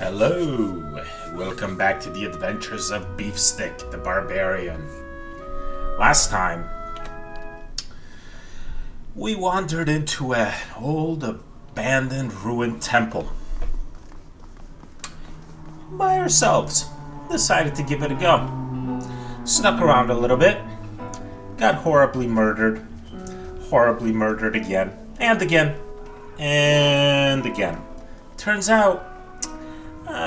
Hello, welcome back to the adventures of Beefstick the Barbarian. Last time, we wandered into an old abandoned ruined temple. By ourselves, decided to give it a go. Snuck around a little bit, got horribly murdered again, and again, and again. Turns out,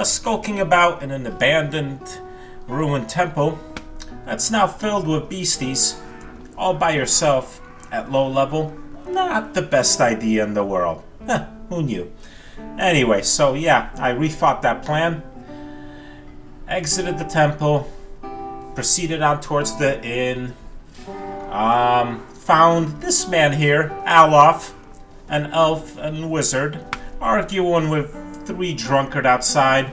skulking about in an abandoned, ruined temple that's now filled with beasties, all by yourself at low level, not the best idea in the world. Who knew? Anyway, so yeah, I rethought that plan, exited the temple, proceeded on towards the inn, found this man here, Alof, an elf and wizard, arguing with three drunkard outside.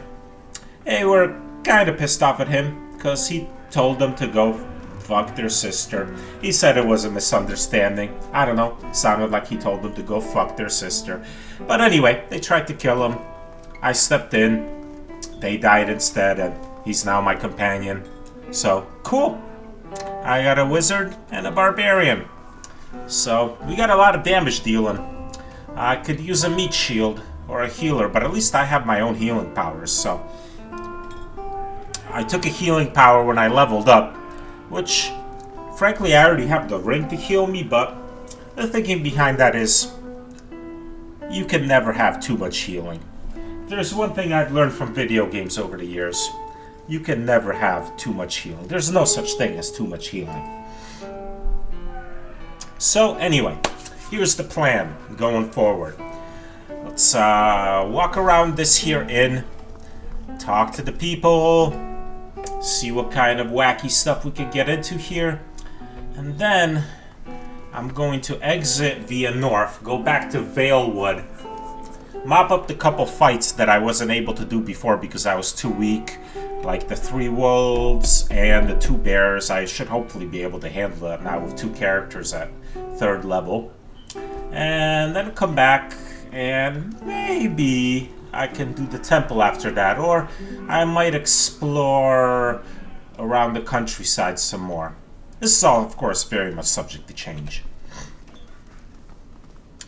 They were kind of pissed off at him because he told them to go fuck their sister. He said it was a misunderstanding. I don't know. Sounded like he told them to go fuck their sister. But anyway, they tried to kill him. I stepped in. They died instead, and he's now my companion. So, cool. I got a wizard and a barbarian. So, we got a lot of damage dealing. I could use a meat shield or a healer, but at least I have my own healing powers, so I took a healing power when I leveled up, which frankly I already have the ring to heal me, but the thinking behind that is you can never have too much healing. There's one thing I've learned from video games over the years: you can never have too much healing. There's no such thing as too much healing. So anyway, here's the plan going forward. Let's walk around this here inn, talk to the people, see what kind of wacky stuff we can get into here, and then I'm going to exit via north, go back to Valewood, mop up the couple fights that I wasn't able to do before because I was too weak, like the 3 wolves and the 2 bears. I should hopefully be able to handle that now with 2 characters at 3rd level, and then come back. And maybe I can do the temple after that, or I might explore around the countryside some more. This is all, of course, very much subject to change.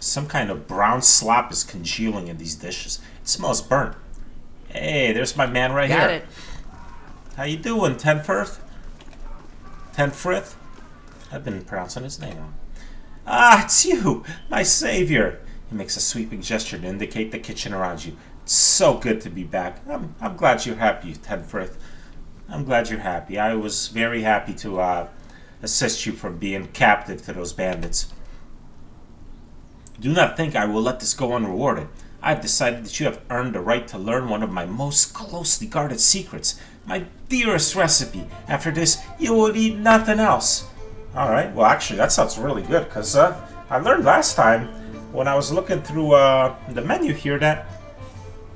Some kind of brown slop is congealing in these dishes. It smells burnt. Hey, there's my man right here. Got it. How you doing, Tenfirth? Tenfrith? I've been pronouncing his name wrong. Ah, it's you, my savior. He makes a sweeping gesture to indicate the kitchen around you. It's so good to be back. I'm glad you're happy, Tenfrith. I'm glad you're happy. I was very happy to assist you from being captive to those bandits. Do not think I will let this go unrewarded. I've decided that you have earned the right to learn one of my most closely guarded secrets, my dearest recipe. After this, you will eat nothing else. Alright, well actually that sounds really good, because I learned last time when I was looking through the menu here that,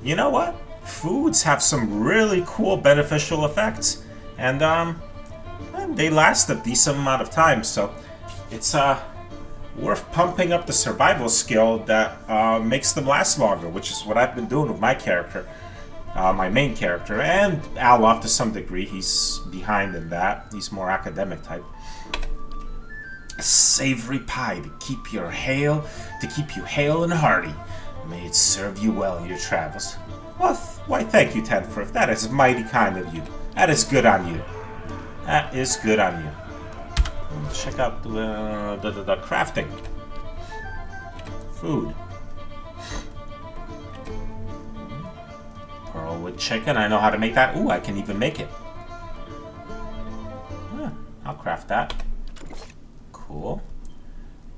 you know what? Foods have some really cool beneficial effects, and they last a decent amount of time, so it's worth pumping up the survival skill that makes them last longer, which is what I've been doing with my character, my main character, and Alof to some degree. He's behind in that. He's more academic type. A savory pie to keep you hale and hearty. May it serve you well in your travels. Well, why thank you, Tenfirth. That is mighty kind of you. That is good on you. That is good on you. Check out the crafting. Food. Pearl with chicken. I know how to make that. Ooh, I can even make it. I'll craft that. Cool.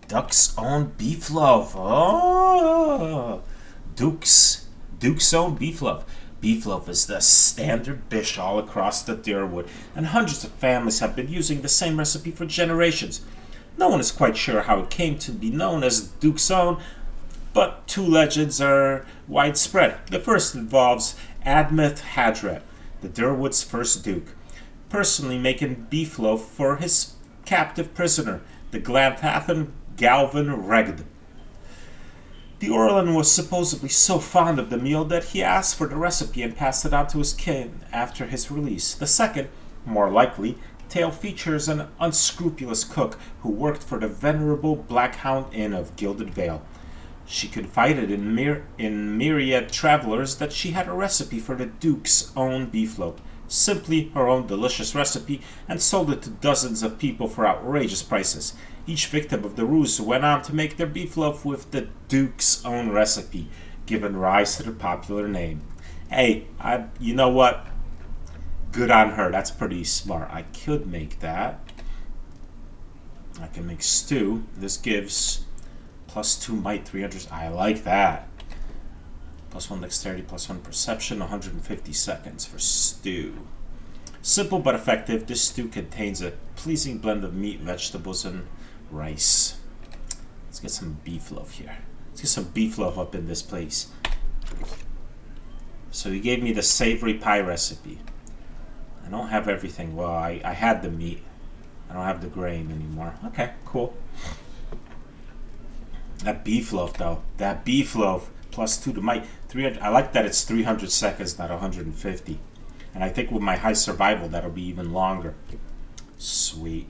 Duck's own beef loaf. Oh, Duke's own beef loaf. Beef loaf is the standard dish all across the Deerwood, and hundreds of families have been using the same recipe for generations. No one is quite sure how it came to be known as Duke's own, but 2 legends are widespread. The first involves Admeth Hadret, the Deerwood's first duke, personally making beef loaf for his captive prisoner, the Glanthathan Galvin Regd. The Orlan was supposedly so fond of the meal that he asked for the recipe and passed it on to his kin after his release. The second, more likely, tale features an unscrupulous cook who worked for the venerable Blackhound Inn of Gilded Vale. She confided in myriad travelers that she had a recipe for the Duke's own beef loaf, simply her own delicious recipe, and sold it to dozens of people for outrageous prices. Each victim of the ruse went on to make their beef loaf with the Duke's own recipe, giving rise to the popular name. Hey, you know what? Good on her. That's pretty smart. I could make that. I can make stew. This gives +2 might, 300. I like that. +1 dexterity, +1 perception, 150 seconds for stew. Simple but effective, this stew contains a pleasing blend of meat, vegetables, and rice. Let's get some beef loaf here. Let's get some beef loaf up in this place. So he gave me the savory pie recipe. I don't have everything. Well, I had the meat. I don't have the grain anymore. Okay, cool. That beef loaf, though. That beef loaf, +2 to might. 300. I like that it's 300 seconds, not 150. And I think with my high survival, that'll be even longer. Sweet.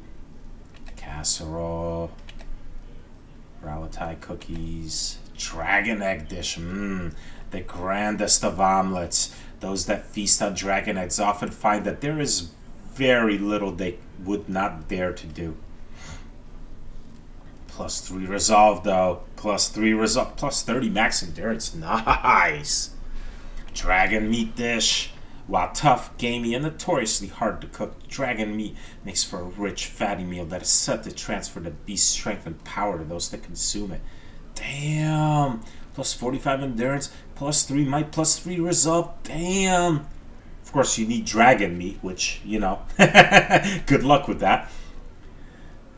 Casserole. Ralatai cookies. Dragon egg dish. The grandest of omelets. Those that feast on dragon eggs often find that there is very little they would not dare to do. +3 resolve, though. +3 resolve. +30 max endurance. Nice. Dragon meat dish. While tough, gamey, and notoriously hard to cook, dragon meat makes for a rich, fatty meal that is set to transfer the beast's strength and power to those that consume it. Damn. +45 endurance, +3 might, +3 resolve. Damn. Of course, you need dragon meat, which, you know, good luck with that.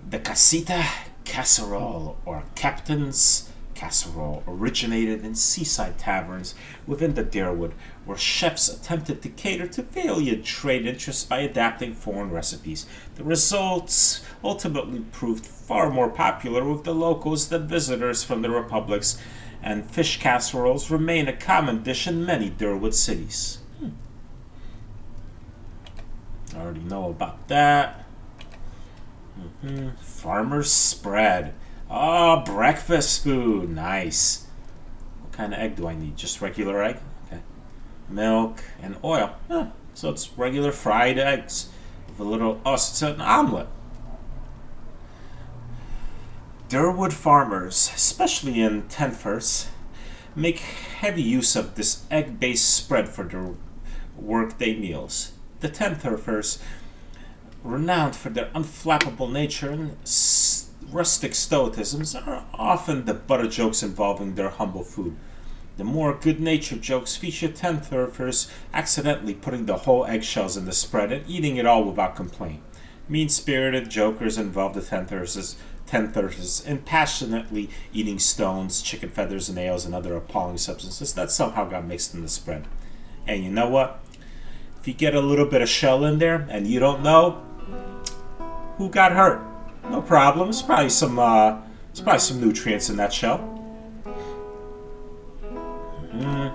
The Casita Casserole, or Captain's Casserole, originated in seaside taverns within the Darewood, where chefs attempted to cater to valiant trade interests by adapting foreign recipes. The results ultimately proved far more popular with the locals than visitors from the republics, and fish casseroles remain a common dish in many Darewood cities. I already know about that. Farmer's spread. Oh, breakfast food. Nice. What kind of egg do I need? Just regular egg? Okay. Milk and oil. So it's regular fried eggs with a little... Oh, so it's an omelet. Darewood farmers, especially in Tenfers, make heavy use of this egg-based spread for their workday meals. The Tenfers, renowned for their unflappable nature and rustic stoicisms, are often the butt of jokes involving their humble food. The more good-natured jokes feature Tenfers accidentally putting the whole eggshells in the spread and eating it all without complaint. Mean-spirited jokers involve the Tenfers in passionately eating stones, chicken feathers, nails, and other appalling substances that somehow got mixed in the spread. And you know what? If you get a little bit of shell in there and you don't know who got hurt, no problem. There's probably some nutrients in that shell. I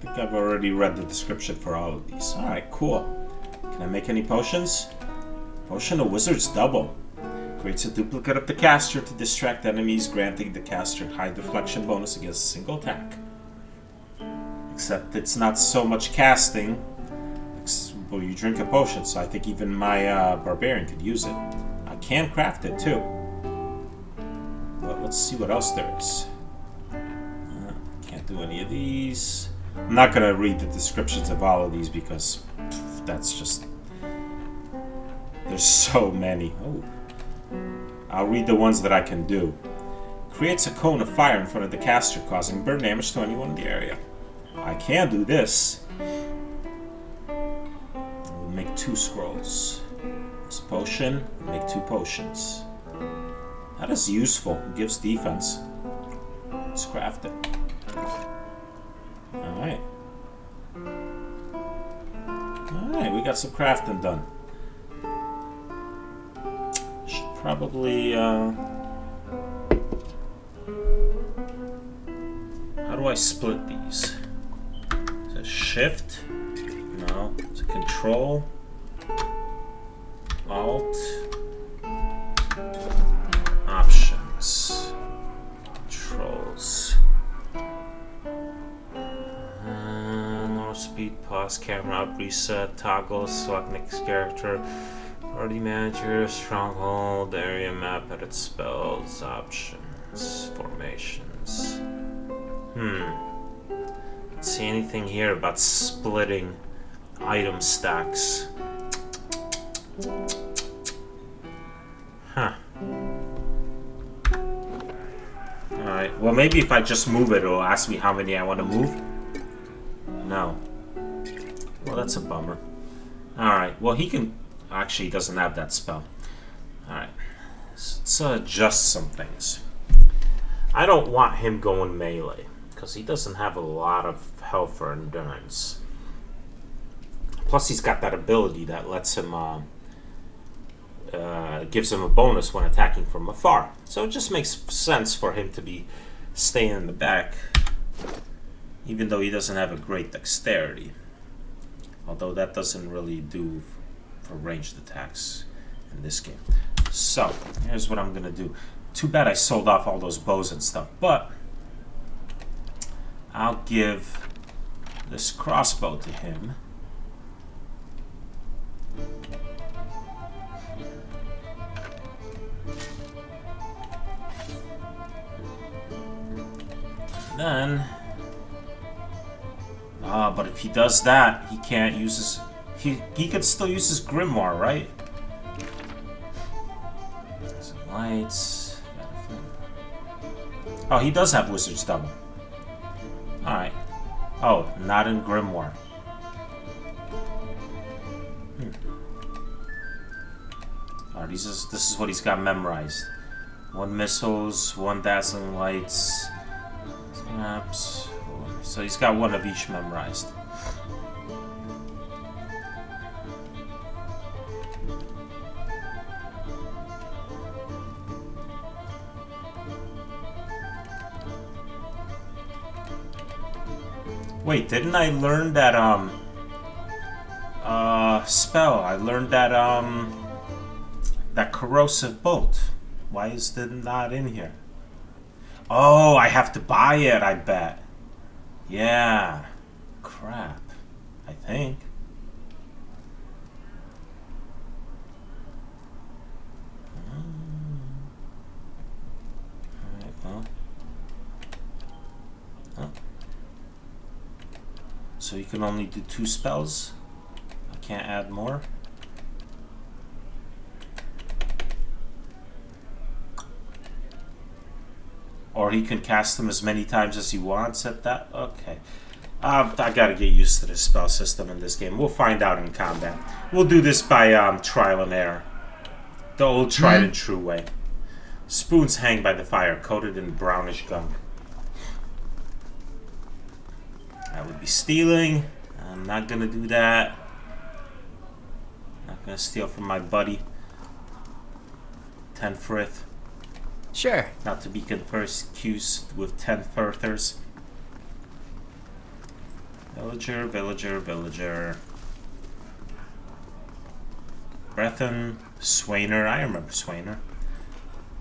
think I've already read the description for all of these. All right, cool. Can I make any potions? Potion of Wizard's Double. Creates a duplicate of the caster to distract enemies, granting the caster high deflection bonus against a single attack. Except it's not so much casting. Well, you drink a potion, so I think even my barbarian could use it. I can craft it too. But let's see what else there is. Can't do any of these. I'm not going to read the descriptions of all of these because that's just... There's so many. Oh. I'll read the ones that I can do. Creates a cone of fire in front of the caster, causing burn damage to anyone in the area. I can do this. We'll make 2 scrolls. This potion, make 2 potions. That is useful. It gives defense. Let's craft it. Alright. Alright, we got some crafting done. Should probably do I split these? Is it shift? No. Is it control? Alt? Options. Controls. No speed, pause, camera up, reset, toggle, select next character. Party manager, stronghold, area map, edit spells, options, formations. Don't see anything here about splitting item stacks. Huh. Alright, well maybe if I just move it, it'll ask me how many I want to move. No. Well, that's a bummer. Alright, well he can... Actually, he doesn't have that spell. Alright. Let's adjust some things. I don't want him going melee, because he doesn't have a lot of health or endurance. Plus, he's got that ability that lets him... gives him a bonus when attacking from afar. So it just makes sense for him to be staying in the back, even though he doesn't have a great dexterity. Although that doesn't really do for ranged attacks in this game. So, here's what I'm going to do. Too bad I sold off all those bows and stuff, but I'll give this crossbow to him. Then, but if he does that, he can't use his... He could still use his grimoire, right? Some lights. Oh, he does have Wizard's Double. Alright. Oh, not in grimoire. Alright, this is what he's got memorized. 1 missiles, 1 dazzling lights, snaps. So he's got 1 of each memorized. Wait, didn't I learn that, spell? I learned that, that corrosive bolt. Why is it not in here? Oh, I have to buy it, I bet. Yeah. Crap. I think. Alright, well. Oh. So you can only do 2 spells? I can't add more? Or he can cast them as many times as he wants at that? Okay. I gotta get used to this spell system in this game. We'll find out in combat. We'll do this by trial and error. The old tried and true way. Spoons hang by the fire, coated in brownish gunk. I would be stealing. I'm not gonna do that. Not gonna steal from my buddy. 10 frith. Sure. Not to be confused with 10 furthers. Villager, villager, villager. Brethren, Swainer. I remember Swainer.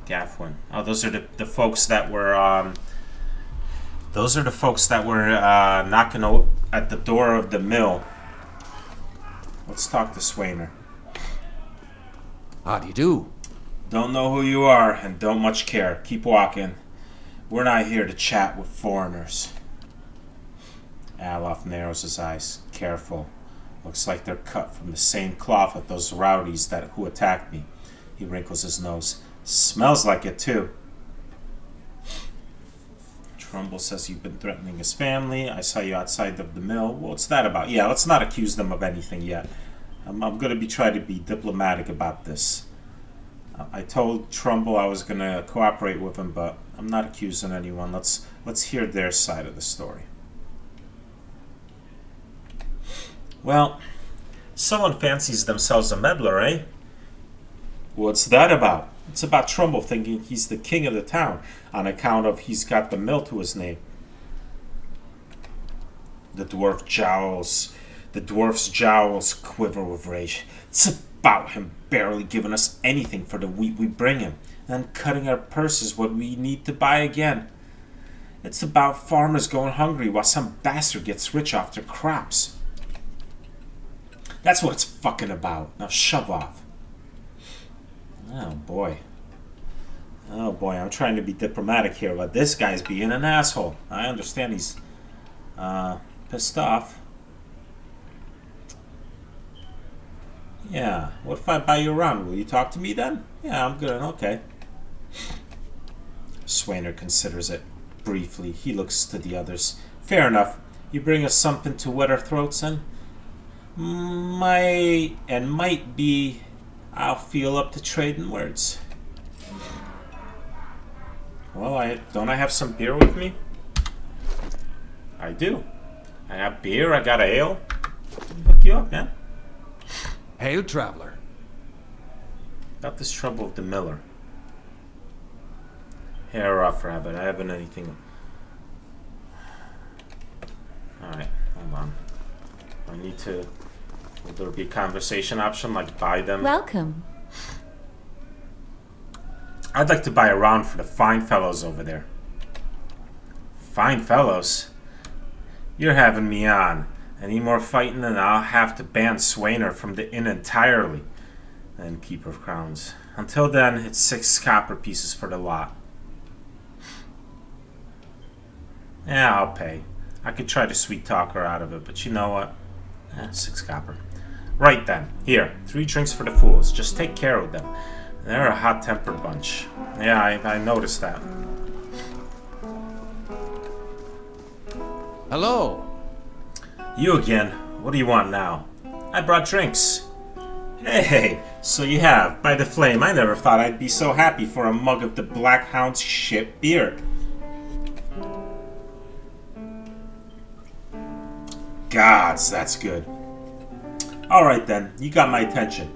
Gaffwin. Oh, those are the folks that were those are the folks that were knocking at the door of the mill. Let's talk to Swainer. How do you do? Don't know who you are and don't much care. Keep walking. We're not here to chat with foreigners. Alof narrows his eyes. Careful. Looks like they're cut from the same cloth as those rowdies who attacked me. He wrinkles his nose. Smells like it too. Trumbull says you've been threatening his family. I saw you outside of the mill. What's that about? Yeah, let's not accuse them of anything yet. I'm going to try to be diplomatic about this. I told Trumbull I was going to cooperate with him, but I'm not accusing anyone. Let's hear their side of the story. Well, someone fancies themselves a meddler, eh? What's that about? It's about Trumbull thinking he's the king of the town on account of he's got the mill to his name. The dwarf's jowls quiver with rage. It's about him barely giving us anything for the wheat we bring him, and then cutting our purses what we need to buy again. It's about farmers going hungry while some bastard gets rich off their crops. That's what it's fucking about. Now shove off. Oh boy. Oh boy, I'm trying to be diplomatic here, but this guy's being an asshole. I understand he's pissed off. Yeah, what if I buy you around? Will you talk to me then? Yeah, I'm good. Okay. Swainer considers it. Briefly, he looks to the others. Fair enough. You bring us something to wet our throats and might be I'll feel up to trading words. Well, don't I have some beer with me? I do. I got beer, I got ale. Hook you up, man. Hail, traveler. Got this trouble with the miller. Hair off, rabbit. I haven't anything. Alright, hold on. I need to. Will there be a conversation option like buy them? Welcome. I'd like to buy a round for the fine fellows over there. Fine fellows? You're having me on. Any more fighting and I'll have to ban Swainer from the inn entirely. And Keeper of Crowns. Until then, it's 6 copper pieces for the lot. Yeah, I'll pay. I could try to sweet talk her out of it, but you know what? 6 copper. Right then. Here, 3 drinks for the fools. Just take care of them. They're a hot-tempered bunch. Yeah, I noticed that. Hello. You again. What do you want now? I brought drinks. Hey, so you have. By the flame, I never thought I'd be so happy for a mug of the Black Hound's shit beer. Gods, that's good. Alright then, you got my attention.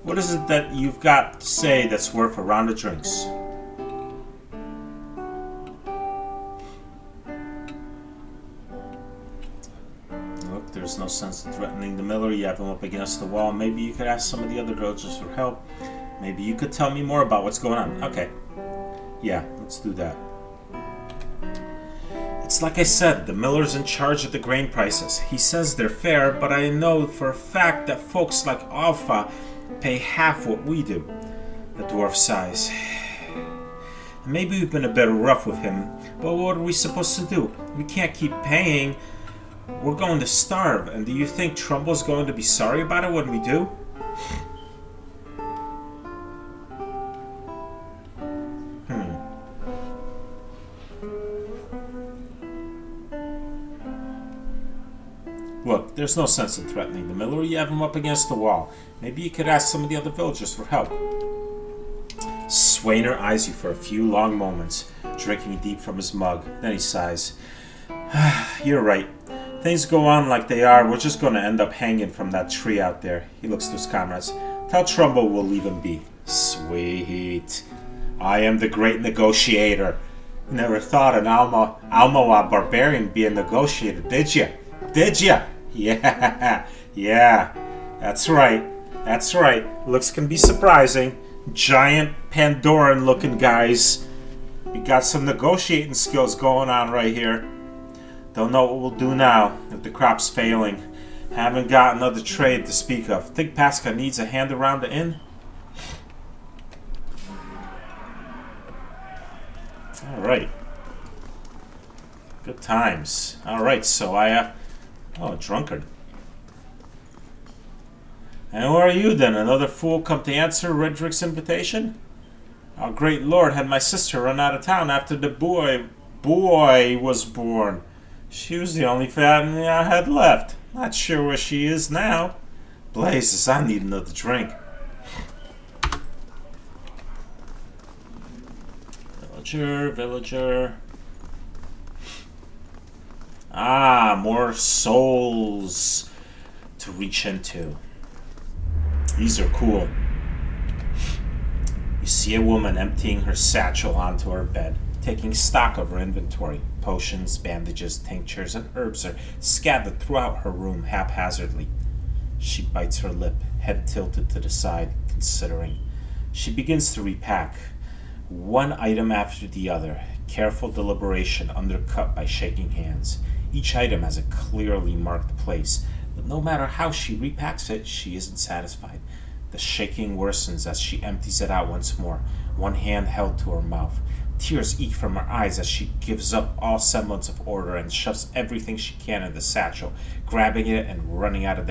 What is it that you've got to say that's worth a round of drinks? Look, there's no sense in threatening the miller. You have him up against the wall. Maybe you could ask some of the other villagers for help. Maybe you could tell me more about what's going on. Okay. Yeah, let's do that. It's like I said, the miller's in charge of the grain prices. He says they're fair, but I know for a fact that folks like Alpha pay half what we do. The dwarf sighs. Maybe we've been a bit rough with him, but what are we supposed to do? We can't keep paying. We're going to starve, and do you think Trumbull's going to be sorry about it when we do? Look, there's no sense in threatening the miller. You have him up against the wall. Maybe you could ask some of the other villagers for help. Swainer eyes you for a few long moments, drinking deep from his mug. Then he sighs. You're right. Things go on like they are. We're just going to end up hanging from that tree out there. He looks to his comrades. Tell Trumbull we'll leave him be. Sweet. I am the great negotiator. Never thought an Almoa barbarian be a negotiator, did you? Did ya? Yeah. That's right. Looks can be surprising. Giant Pandoran-looking guys. We got some negotiating skills going on right here. Don't know what we'll do now if the crop's failing. Haven't got another trade to speak of. Think Pasca needs a hand around the inn? Alright. Good times. Alright, so oh, a drunkard. And who are you then? Another fool come to answer Redrick's invitation? Our great lord had my sister run out of town after the boy was born. She was the only family I had left. Not sure where she is now. Blazes, I need another drink. Villager. Ah, more souls to reach into. These are cool. You see a woman emptying her satchel onto her bed, taking stock of her inventory. Potions, bandages, tinctures, and herbs are scattered throughout her room haphazardly. She bites her lip, head tilted to the side, considering. She begins to repack, one item after the other, careful deliberation undercut by shaking hands. Each item has a clearly marked place, but no matter how she repacks it, she isn't satisfied. The shaking worsens as she empties it out once more, one hand held to her mouth. Tears eke from her eyes as she gives up all semblance of order and shoves everything she can in the satchel, grabbing it and running out of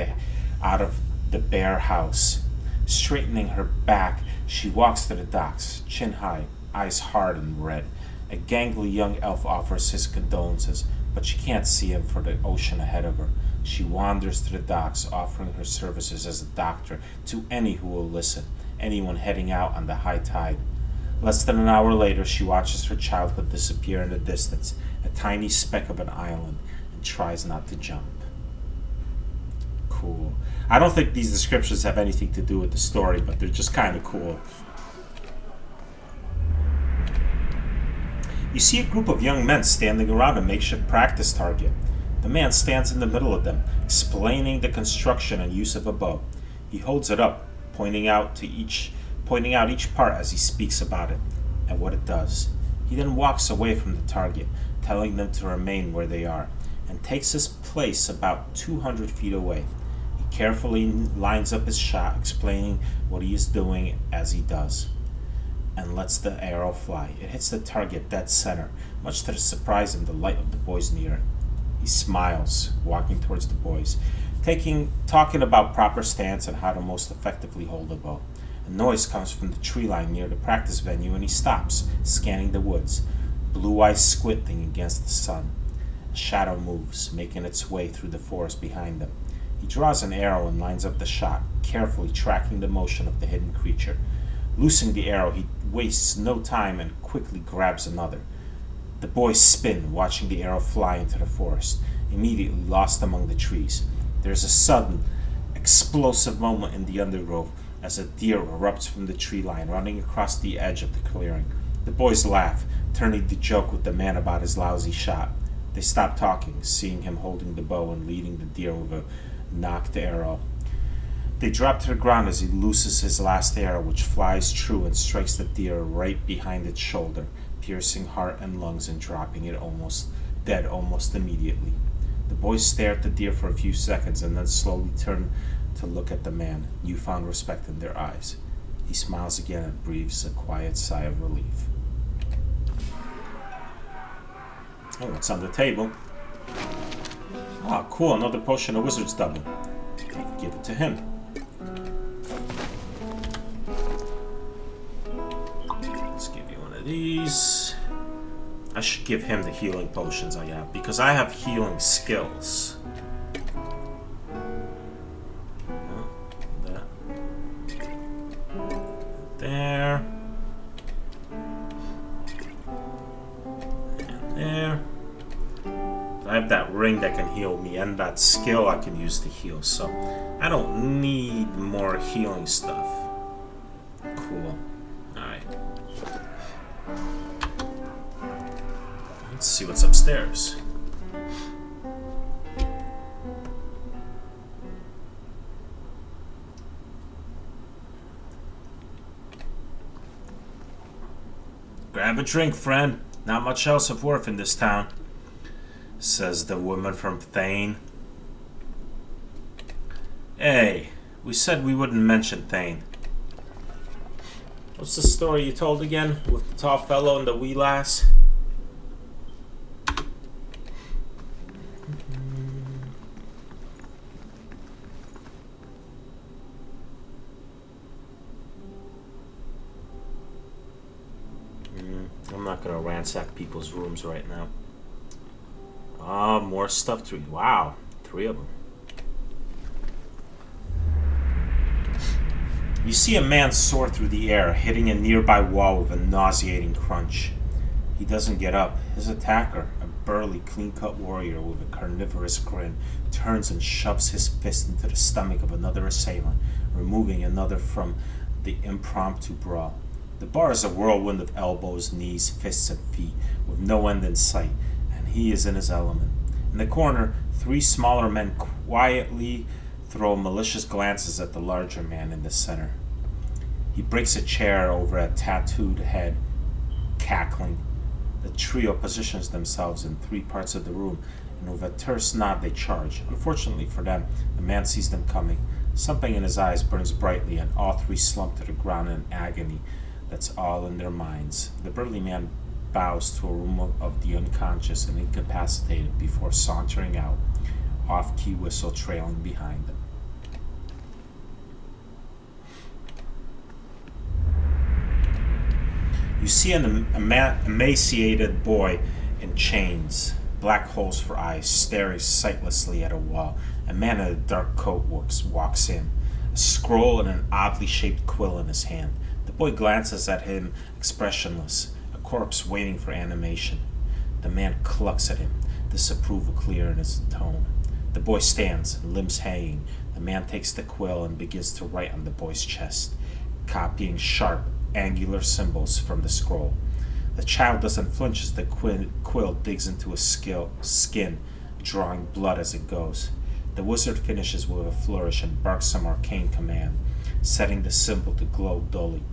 the bare house. Straightening her back, she walks to the docks, chin high, eyes hard and red. A gangly young elf offers his condolences, but she can't see him for the ocean ahead of her. She wanders to the docks, offering her services as a doctor to any who will listen, anyone heading out on the high tide. Less than an hour later, she watches her childhood disappear in the distance, a tiny speck of an island, and tries not to jump. Cool. I don't think these descriptions have anything to do with the story, but they're just kind of cool. You see a group of young men standing around a makeshift practice target. The man stands in the middle of them, explaining the construction and use of a bow. He holds it up, pointing out each part as he speaks about it and what it does. He then walks away from the target, telling them to remain where they are, and takes his place about 200 feet away. He carefully lines up his shot, explaining what he is doing as he does, and lets the arrow fly. It hits the target dead center, much to the surprise and delight of the boys near it. He smiles, walking towards the boys, talking about proper stance and how to most effectively hold a bow. A noise comes from the tree line near the practice venue, and he stops, scanning the woods, blue eyes squinting against the sun. A shadow moves, making its way through the forest behind them. He draws an arrow and lines up the shot, carefully tracking the motion of the hidden creature. Loosing the arrow, he wastes no time and quickly grabs another. The boys spin, watching the arrow fly into the forest, immediately lost among the trees. There is a sudden, explosive moment in the undergrowth as a deer erupts from the tree line, running across the edge of the clearing. The boys laugh, turning to joke with the man about his lousy shot. They stop talking, seeing him holding the bow and leading the deer with a knocked arrow. They drop to the ground as he looses his last arrow, which flies true and strikes the deer right behind its shoulder, piercing heart and lungs and dropping it dead almost immediately. The boys stare at the deer for a few seconds and then slowly turn to look at the man, newfound respect in their eyes. He smiles again and breathes a quiet sigh of relief. Oh, what's on the table? Ah, cool, another potion of wizard's double. Give it to him. Let's give you one of these. I should give him the healing potions I have, because I have healing skills. There. And there. I have that ring that can heal me and that skill I can use to heal, so I don't need more healing stuff. Cool. Alright. Let's see what's upstairs. Grab a drink, friend. Not much else of worth in this town, says the woman from Thane. Hey, we said we wouldn't mention Thane. What's the story you told again with the tall fellow and the wee lass? I'm not gonna ransack people's rooms right now. Ah, more stuff to read. Wow, 3 of them. You see a man soar through the air, hitting a nearby wall with a nauseating crunch. He doesn't get up. His attacker, a burly, clean-cut warrior with a carnivorous grin, turns and shoves his fist into the stomach of another assailant, removing another from the impromptu brawl. The bar is a whirlwind of elbows, knees, fists, and feet, with no end in sight, and He is in his element. In the corner, 3 smaller men quietly throw malicious glances at the larger man in the center. He breaks a chair over a tattooed head, cackling. The trio positions themselves in 3 parts of the room, and with a terse nod they charge. Unfortunately for them, the man sees them coming. Something in his eyes burns brightly, and all 3 slump to the ground in agony. That's all in their minds. The burly man bows to a room of the unconscious and incapacitated before sauntering out, off-key whistle trailing behind them. You see an emaciated boy in chains, black holes for eyes, staring sightlessly at a wall. A man in a dark coat walks in, a scroll and an oddly shaped quill in his hand. The boy glances at him expressionless, a corpse waiting for animation. The man clucks at him, disapproval clear in his tone. The boy stands, limbs hanging. The man takes the quill and begins to write on the boy's chest, copying sharp, angular symbols from the scroll. The child doesn't flinch as the quill digs into his skin, drawing blood as it goes. The wizard finishes with a flourish and barks some arcane command, setting the symbol to glow dully.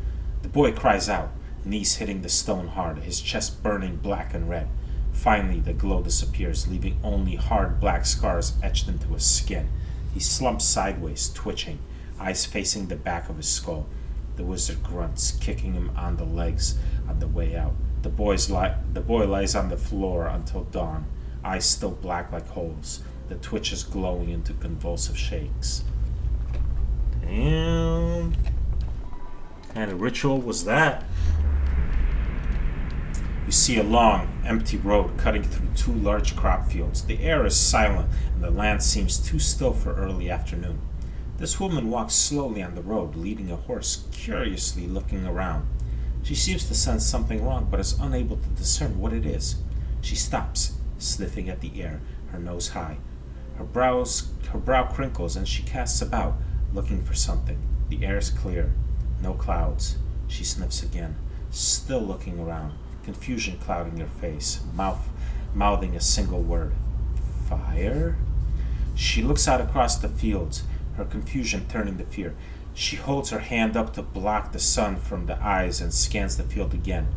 The boy cries out, knees hitting the stone hard, his chest burning black and red. Finally, the glow disappears, leaving only hard black scars etched into his skin. He slumps sideways, twitching, eyes facing the back of his skull. The wizard grunts, kicking him on the legs on the way out. The boy lies on the floor until dawn, eyes still black like holes, the twitches glowing into convulsive shakes. Damn. What kind of ritual was that? You see a long, empty road cutting through 2 large crop fields. The air is silent, and the land seems too still for early afternoon. This woman walks slowly on the road, leading a horse, curiously looking around. She seems to sense something wrong, but is unable to discern what it is. She stops, sniffing at the air, her nose high. Her brow crinkles, and she casts about, looking for something. The air is clear, no clouds. She sniffs again, still looking around, confusion clouding her face, mouthing a single word. Fire? She looks out across the fields, her confusion turning to fear. She holds her hand up to block the sun from the eyes and scans the field again.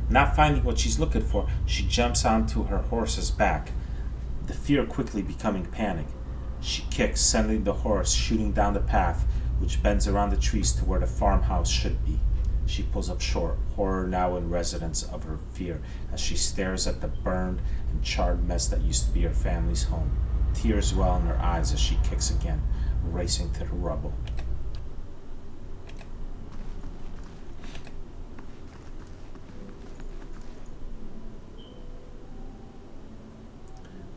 Not finding what she's looking for, she jumps onto her horse's back, the fear quickly becoming panic. She kicks, sending the horse shooting down the path, which bends around the trees to where the farmhouse should be. She pulls up short, horror now in residence of her fear, as she stares at the burned and charred mess that used to be her family's home. Tears well in her eyes as she kicks again, racing to the rubble.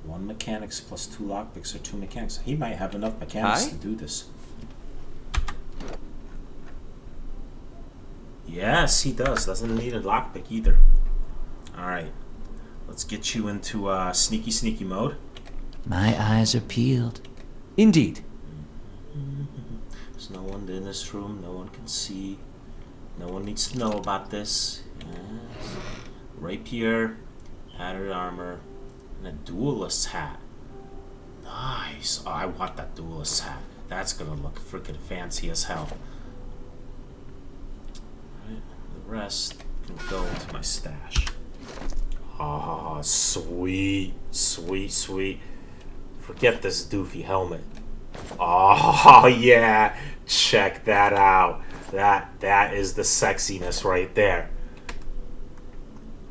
One mechanics plus 2 lockpicks or 2 mechanics. He might have enough mechanics to do this. Yes, he does. Doesn't need a lockpick either. Alright. Let's get you into sneaky mode. My eyes are peeled. Indeed. There's no one in this room. No one can see. No one needs to know about this. Yes. Rapier, padded armor, and a Duelists Hat. Nice. Oh, I want that Duelists Hat. That's gonna look freaking fancy as hell. Alright, the rest can go into my stash. Oh, sweet. Forget this doofy helmet. Oh, yeah. Check that out. That is the sexiness right there.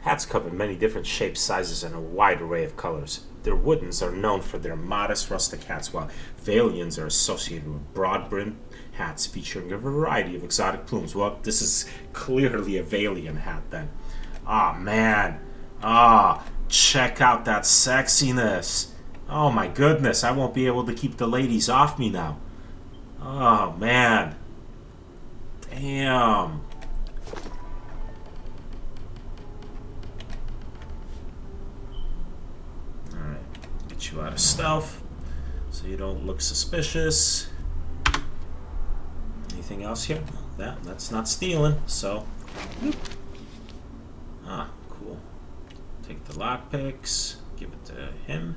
Hats come in many different shapes, sizes, and a wide array of colors. Their woodens are known for their modest rustic hats, while Valians are associated with broad-brimmed hats featuring a variety of exotic plumes. Well, this is clearly a Valian hat, then. Ah, man. Check out that sexiness. Oh, my goodness. I won't be able to keep the ladies off me now. Oh, man. Damn. You out of stealth so you don't look suspicious. Anything else here? That's not stealing, so cool. Take the lockpicks, give it to him.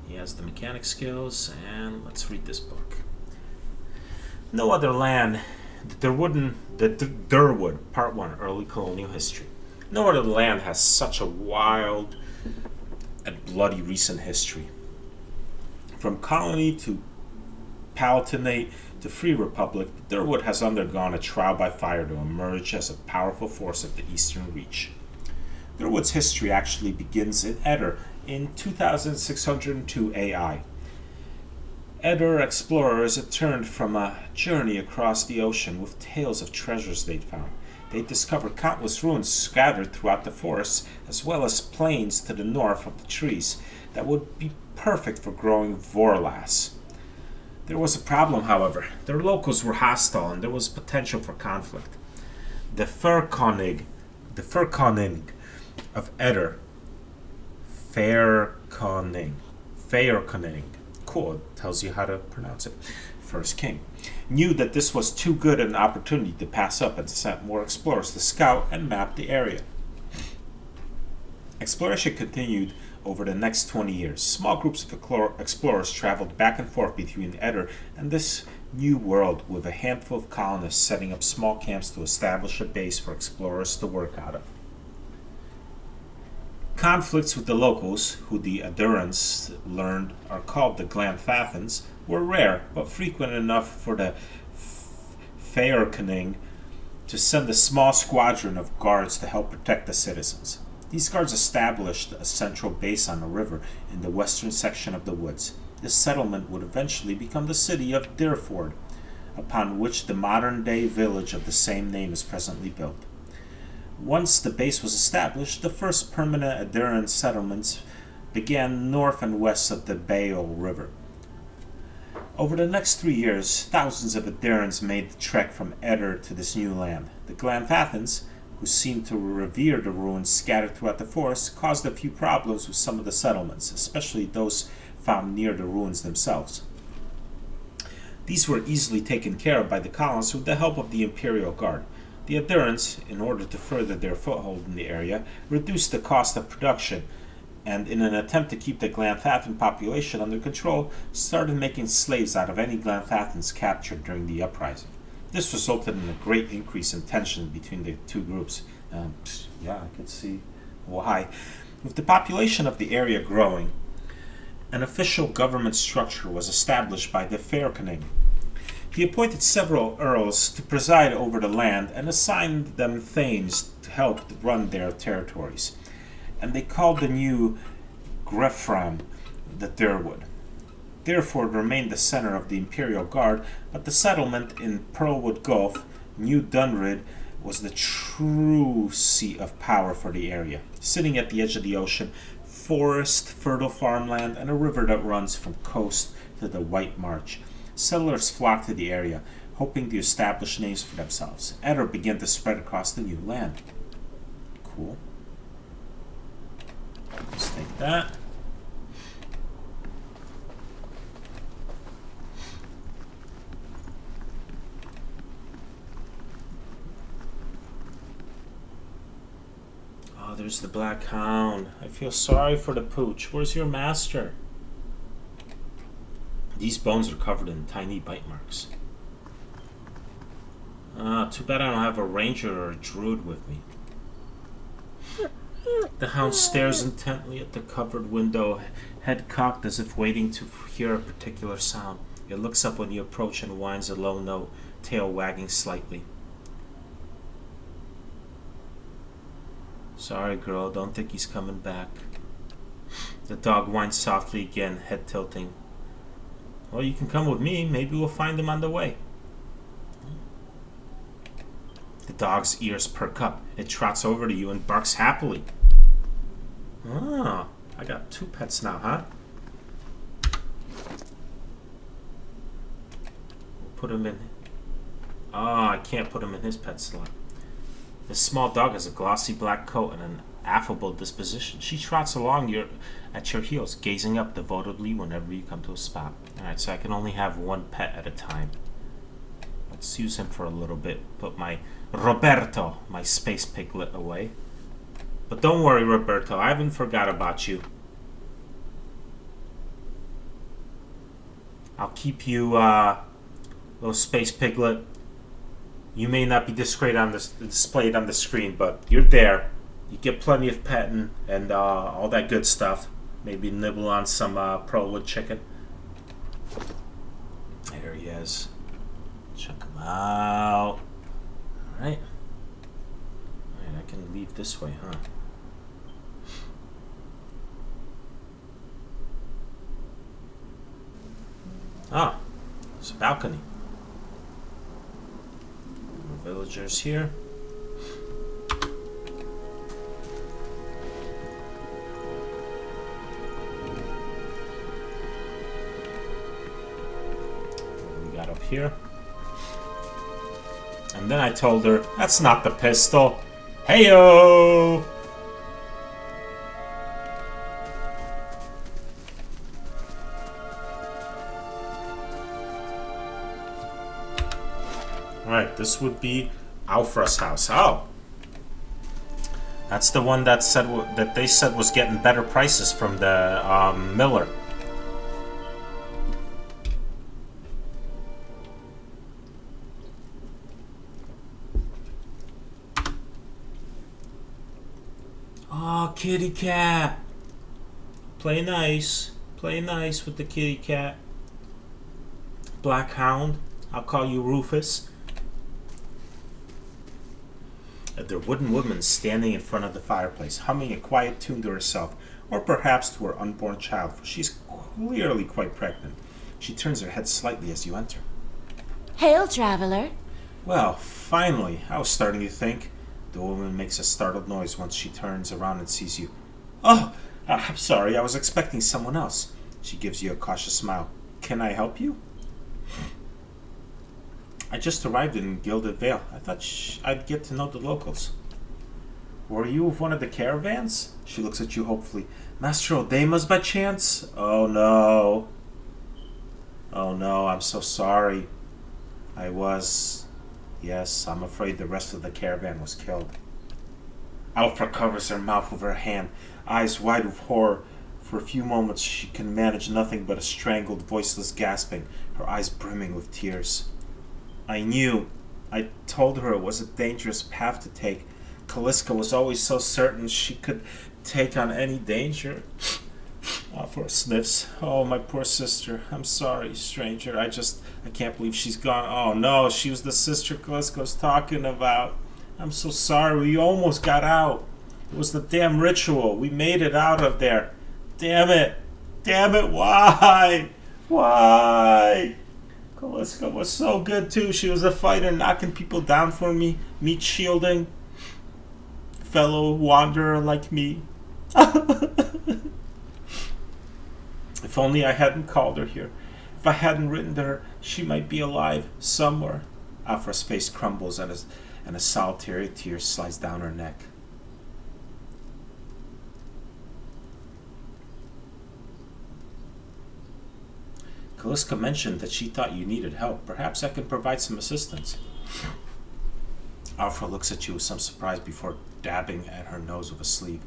He has the mechanic skills, and let's read this book. No other land, the Durwood, Part 1, Early Colonial History. No other land has such a wild and bloody recent history. From colony to Palatinate to Free Republic, Durwood has undergone a trial by fire to emerge as a powerful force of the Eastern Reach. Durwood's history actually begins in Eder in 2602 AI. Eder explorers returned from a journey across the ocean with tales of treasures they'd found. They discovered countless ruins scattered throughout the forests, as well as plains to the north of the trees that would be perfect for growing Vorlas. There was a problem, however. Their locals were hostile and there was potential for conflict. The Fyrkonig of Eder, Fyrkonig, cool, it tells you how to pronounce it, first king, knew that this was too good an opportunity to pass up and sent more explorers to scout and map the area. Exploration continued over the next 20 years. Small groups of explorers traveled back and forth between Eder and this new world, with a handful of colonists setting up small camps to establish a base for explorers to work out of. Conflicts with the locals, who the Adurans learned are called the Glanfathans, were rare, but frequent enough for the Fyrkonig to send a small squadron of guards to help protect the citizens. These guards established a central base on a river in the western section of the woods. This settlement would eventually become the city of Dirford, upon which the modern-day village of the same name is presently built. Once the base was established, the first permanent Aduran settlements began north and west of the Baal River. Over the next 3 years, thousands of Adurans made the trek from Eder to this new land. The Glanfathans, who seemed to revere the ruins scattered throughout the forest, caused a few problems with some of the settlements, especially those found near the ruins themselves. These were easily taken care of by the colonists with the help of the Imperial Guard. The Adurans, in order to further their foothold in the area, reduced the cost of production, and in an attempt to keep the Glanfathan population under control, started making slaves out of any Glanfathans captured during the uprising. This resulted in a great increase in tension between the two groups. Yeah, I could see why. With the population of the area growing, an official government structure was established by the Fyrkonig. He appointed several earls to preside over the land and assigned them thanes to help run their territories. And they called the new Grefram the Durwood. Therefore, it remained the center of the Imperial Guard, but the settlement in Pearlwood Gulf, New Dunrid, was the true seat of power for the area. Sitting at the edge of the ocean, forest, fertile farmland, and a river that runs from coast to the White March. Settlers flocked to the area, hoping to establish names for themselves. Eder began to spread across the new land. Cool. Let's take that. Oh, there's the Black Hound. I feel sorry for the pooch. Where's your master? These bones are covered in tiny bite marks. Too bad I don't have a ranger or a druid with me. The hound stares intently at the covered window, head cocked as if waiting to hear a particular sound. It looks up when you approach and whines a low note, tail wagging slightly. Sorry, girl, don't think he's coming back. The dog whines softly again, head tilting. Well, you can come with me. Maybe we'll find him on the way. The dog's ears perk up. It trots over to you and barks happily. Oh, I got 2 pets now, huh? We'll put him in. Oh, I can't put him in his pet slot. This small dog has a glossy black coat and an affable disposition. She trots along at your heels, gazing up devotedly whenever you come to a spot. Alright, so I can only have 1 pet at a time. Let's use him for a little bit. Put my Roberto, my space piglet, away. But don't worry, Roberto. I haven't forgot about you. I'll keep you, little space piglet. You may not be displayed on the screen, but you're there. You get plenty of petting and all that good stuff. Maybe nibble on some Pearlwood chicken. There he is. Check him out. Alright. Alright, I can leave this way, huh? Ah, there's a balcony. Villagers here. What we got up here? And then I told her, that's not the pistol. Heyo! Alright, this would be Alfra's house. Oh! That's the one that they said was getting better prices from the miller. Oh, kitty cat. Play nice. Play nice with the kitty cat. Black Hound. I'll call you Rufus. The wooden woman standing in front of the fireplace, humming a quiet tune to herself, or perhaps to her unborn child, for she's clearly quite pregnant. She turns her head slightly as you enter. Hail, traveler. Well, finally, I was starting to think. The woman makes a startled noise once she turns around and sees you. Oh, I'm sorry, I was expecting someone else. She gives you a cautious smile. Can I help you? I just arrived in Gilded Vale. I thought I'd get to know the locals. Were you of one of the caravans? She looks at you hopefully. Master Odemas by chance? Oh no. Oh no, I'm so sorry. I was... Yes, I'm afraid the rest of the caravan was killed. Alfra covers her mouth with her hand, eyes wide with horror. For a few moments she can manage nothing but a strangled, voiceless gasping, her eyes brimming with tears. I knew. I told her it was a dangerous path to take. Kaliska was always so certain she could take on any danger. For sniffs. Oh, my poor sister. I'm sorry, stranger. I can't believe she's gone. Oh, no, she was the sister Kaliska was talking about. I'm so sorry. We almost got out. It was the damn ritual. We made it out of there. Damn it. Damn it. Why? Why? Kaliska was so good, too. She was a fighter, knocking people down for me. Meat shielding. Fellow wanderer like me. If only I hadn't called her here. If I hadn't written to her, she might be alive somewhere. Afra's face crumbles and a solitary tear slides down her neck. Kaliska mentioned that she thought you needed help. Perhaps I can provide some assistance. Afra looks at you with some surprise before dabbing at her nose with a sleeve.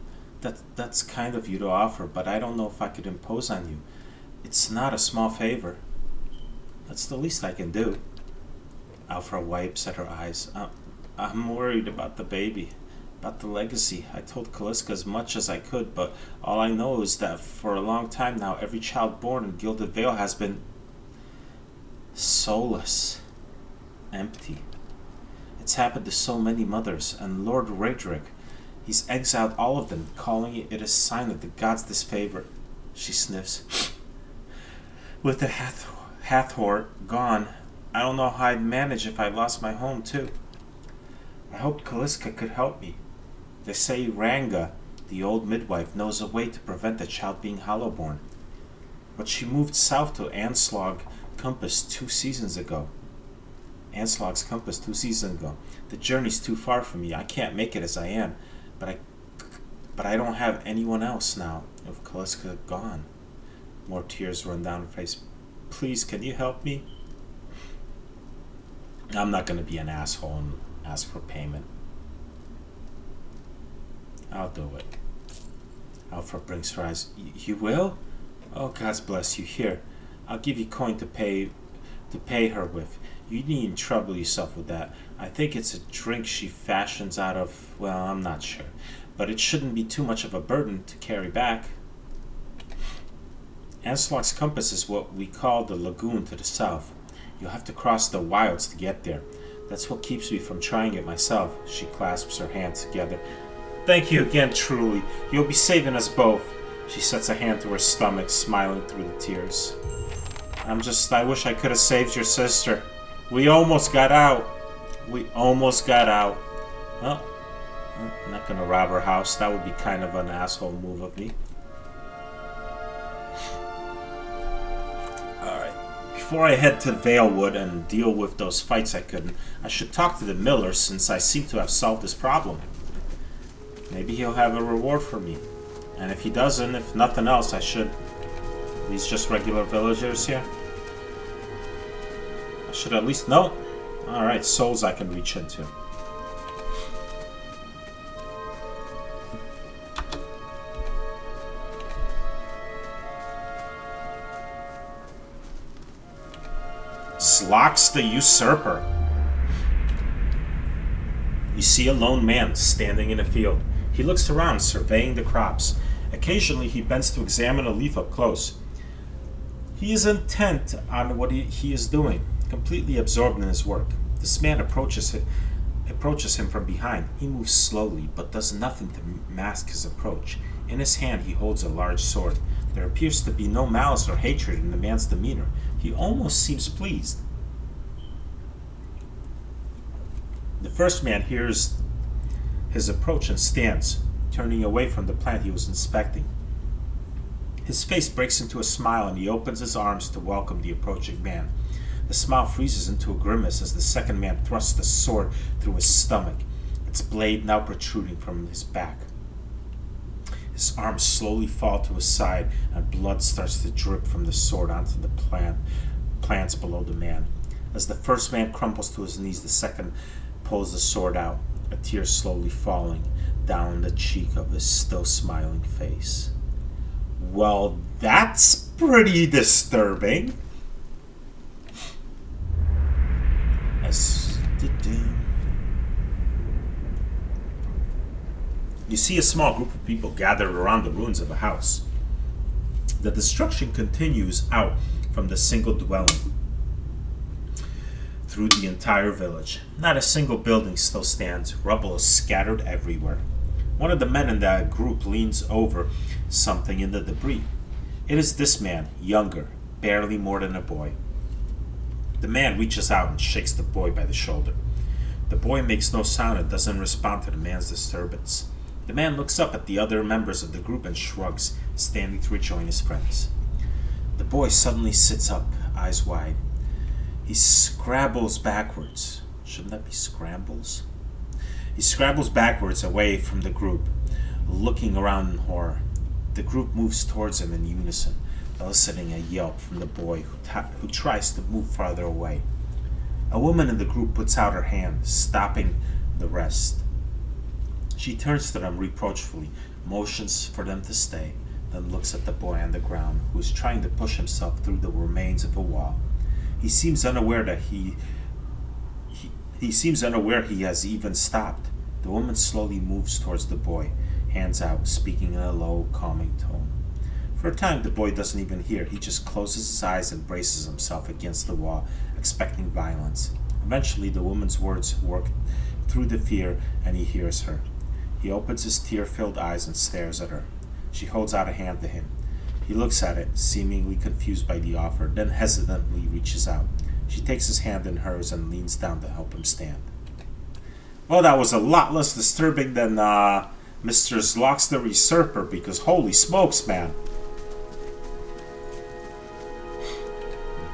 That's kind of you to offer, but I don't know if I could impose on you. It's not a small favor. That's the least I can do. Alfra wipes at her eyes. I'm worried about the baby, about the legacy. I told Kaliska as much as I could, but all I know is that for a long time now, every child born in Gilded Vale has been soulless, empty. It's happened to so many mothers, and Lord Raedric, he's exiled all of them, calling it a sign of the gods' disfavor. She sniffs. With the Hathor gone, I don't know how I'd manage if I lost my home, too. I hoped Kaliska could help me. They say Ranga, the old midwife, knows a way to prevent the child being hollowborn. But she moved south to Anslog Compass 2 seasons ago. Anslog's Compass 2 seasons ago. The journey's too far for me. I can't make it as I am. But I don't have anyone else now, with Kaliska gone. More tears run down her face. Please, can you help me? I'm not going to be an asshole and ask for payment. I'll do it. Alpha blinks her eyes. You will? Oh, God bless you. Here, I'll give you coin to pay her with. You needn't trouble yourself with that. I think it's a drink she fashions out of, well, I'm not sure. But it shouldn't be too much of a burden to carry back. Anslock's compass is what we call the lagoon to the south. You'll have to cross the wilds to get there. That's what keeps me from trying it myself. She clasps her hands together. Thank you again, truly. You'll be saving us both. She sets a hand to her stomach, smiling through the tears. I wish I could have saved your sister. We almost got out. Well, I'm not gonna rob her house. That would be kind of an asshole move of me. Alright. Before I head to Valewood and deal with those fights I couldn't, I should talk to the miller since I seem to have solved this problem. Maybe he'll have a reward for me. And if he doesn't, if nothing else, I should... These just regular villagers here? I should at least know. Alright, souls I can reach into. Phlox the Usurper. You see a lone man standing in a field. He looks around, surveying the crops. Occasionally, he bends to examine a leaf up close. He is intent on what he is doing, completely absorbed in his work. This man approaches him from behind. He moves slowly, but does nothing to mask his approach. In his hand, he holds a large sword. There appears to be no malice or hatred in the man's demeanor. He almost seems pleased. The first man hears his approach and stands, turning away from the plant he was inspecting. His face breaks into a smile and he opens his arms to welcome the approaching man. The smile freezes into a grimace as the second man thrusts the sword through his stomach, its blade now protruding from his back. His arms slowly fall to his side and blood starts to drip from the sword onto the plants below the man. As the first man crumbles to his knees, the second pulls the sword out, a tear slowly falling down the cheek of his still smiling face. Well, that's pretty disturbing. You see a small group of people gathered around the ruins of a house. The destruction continues out from the single dwelling through the entire village. Not a single building still stands. Rubble is scattered everywhere. One of the men in that group leans over something in the debris. It is this man, younger, barely more than a boy. The man reaches out and shakes the boy by the shoulder. The boy makes no sound and doesn't respond to the man's disturbance. The man looks up at the other members of the group and shrugs, standing to rejoin his friends. The boy suddenly sits up, eyes wide. He scrabbles backwards. Shouldn't that be scrambles? He scrabbles backwards away from the group, looking around in horror. The group moves towards him in unison, eliciting a yelp from the boy who tries to move farther away. A woman in the group puts out her hand, stopping the rest. She turns to them reproachfully, motions for them to stay, then looks at the boy on the ground, who is trying to push himself through the remains of a wall. He seems unaware that he has even stopped. The woman slowly moves towards the boy, hands out, speaking in a low, calming tone. For a time, the boy doesn't even hear. He just closes his eyes and braces himself against the wall, expecting violence. Eventually, the woman's words work through the fear, and he hears her. He opens his tear-filled eyes and stares at her. She holds out a hand to him. He looks at it, seemingly confused by the offer, then hesitantly reaches out. She takes his hand in hers and leans down to help him stand. Well, that was a lot less disturbing than Mr. Phlox the Usurper, because holy smokes, man.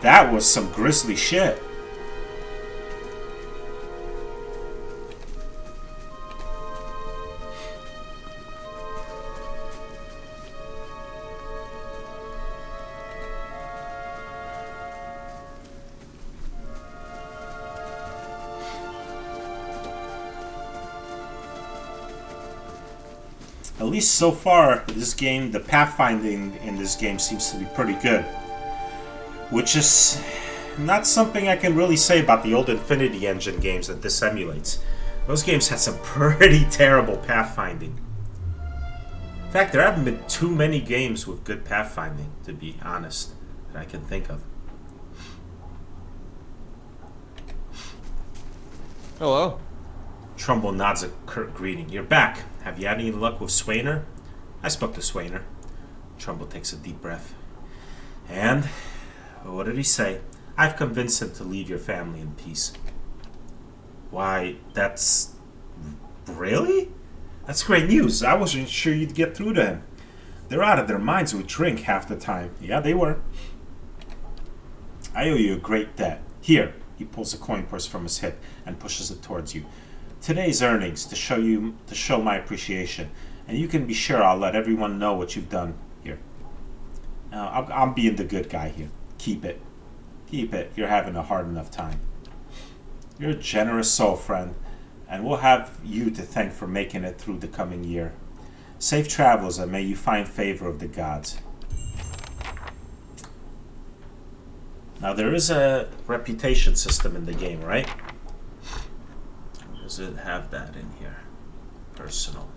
That was some grisly shit. At least so far, this game, the pathfinding in this game seems to be pretty good. Which is not something I can really say about the old Infinity Engine games that this emulates. Those games had some pretty terrible pathfinding. In fact, there haven't been too many games with good pathfinding, to be honest, that I can think of. Hello. Trumbull nods a curt greeting. You're back. Have you had any luck with Swainer? I spoke to Swainer. Trumbull takes a deep breath. And what did he say? I've convinced him to leave your family in peace. Why, that's... Really? That's great news. I wasn't sure you'd get through to him. They're out of their minds with drink half the time. Yeah, they were. I owe you a great debt. Here. He pulls a coin purse from his hip and pushes it towards you. Today's earnings to show my appreciation, and you can be sure I'll let everyone know what you've done here. Now, I'm being the good guy here. Keep it. Keep it. You're having a hard enough time. You're a generous soul, friend, and we'll have you to thank for making it through the coming year. Safe travels, and may you find favor of the gods. Now, there is a reputation system in the game, right? Or does it have that in here? Personal.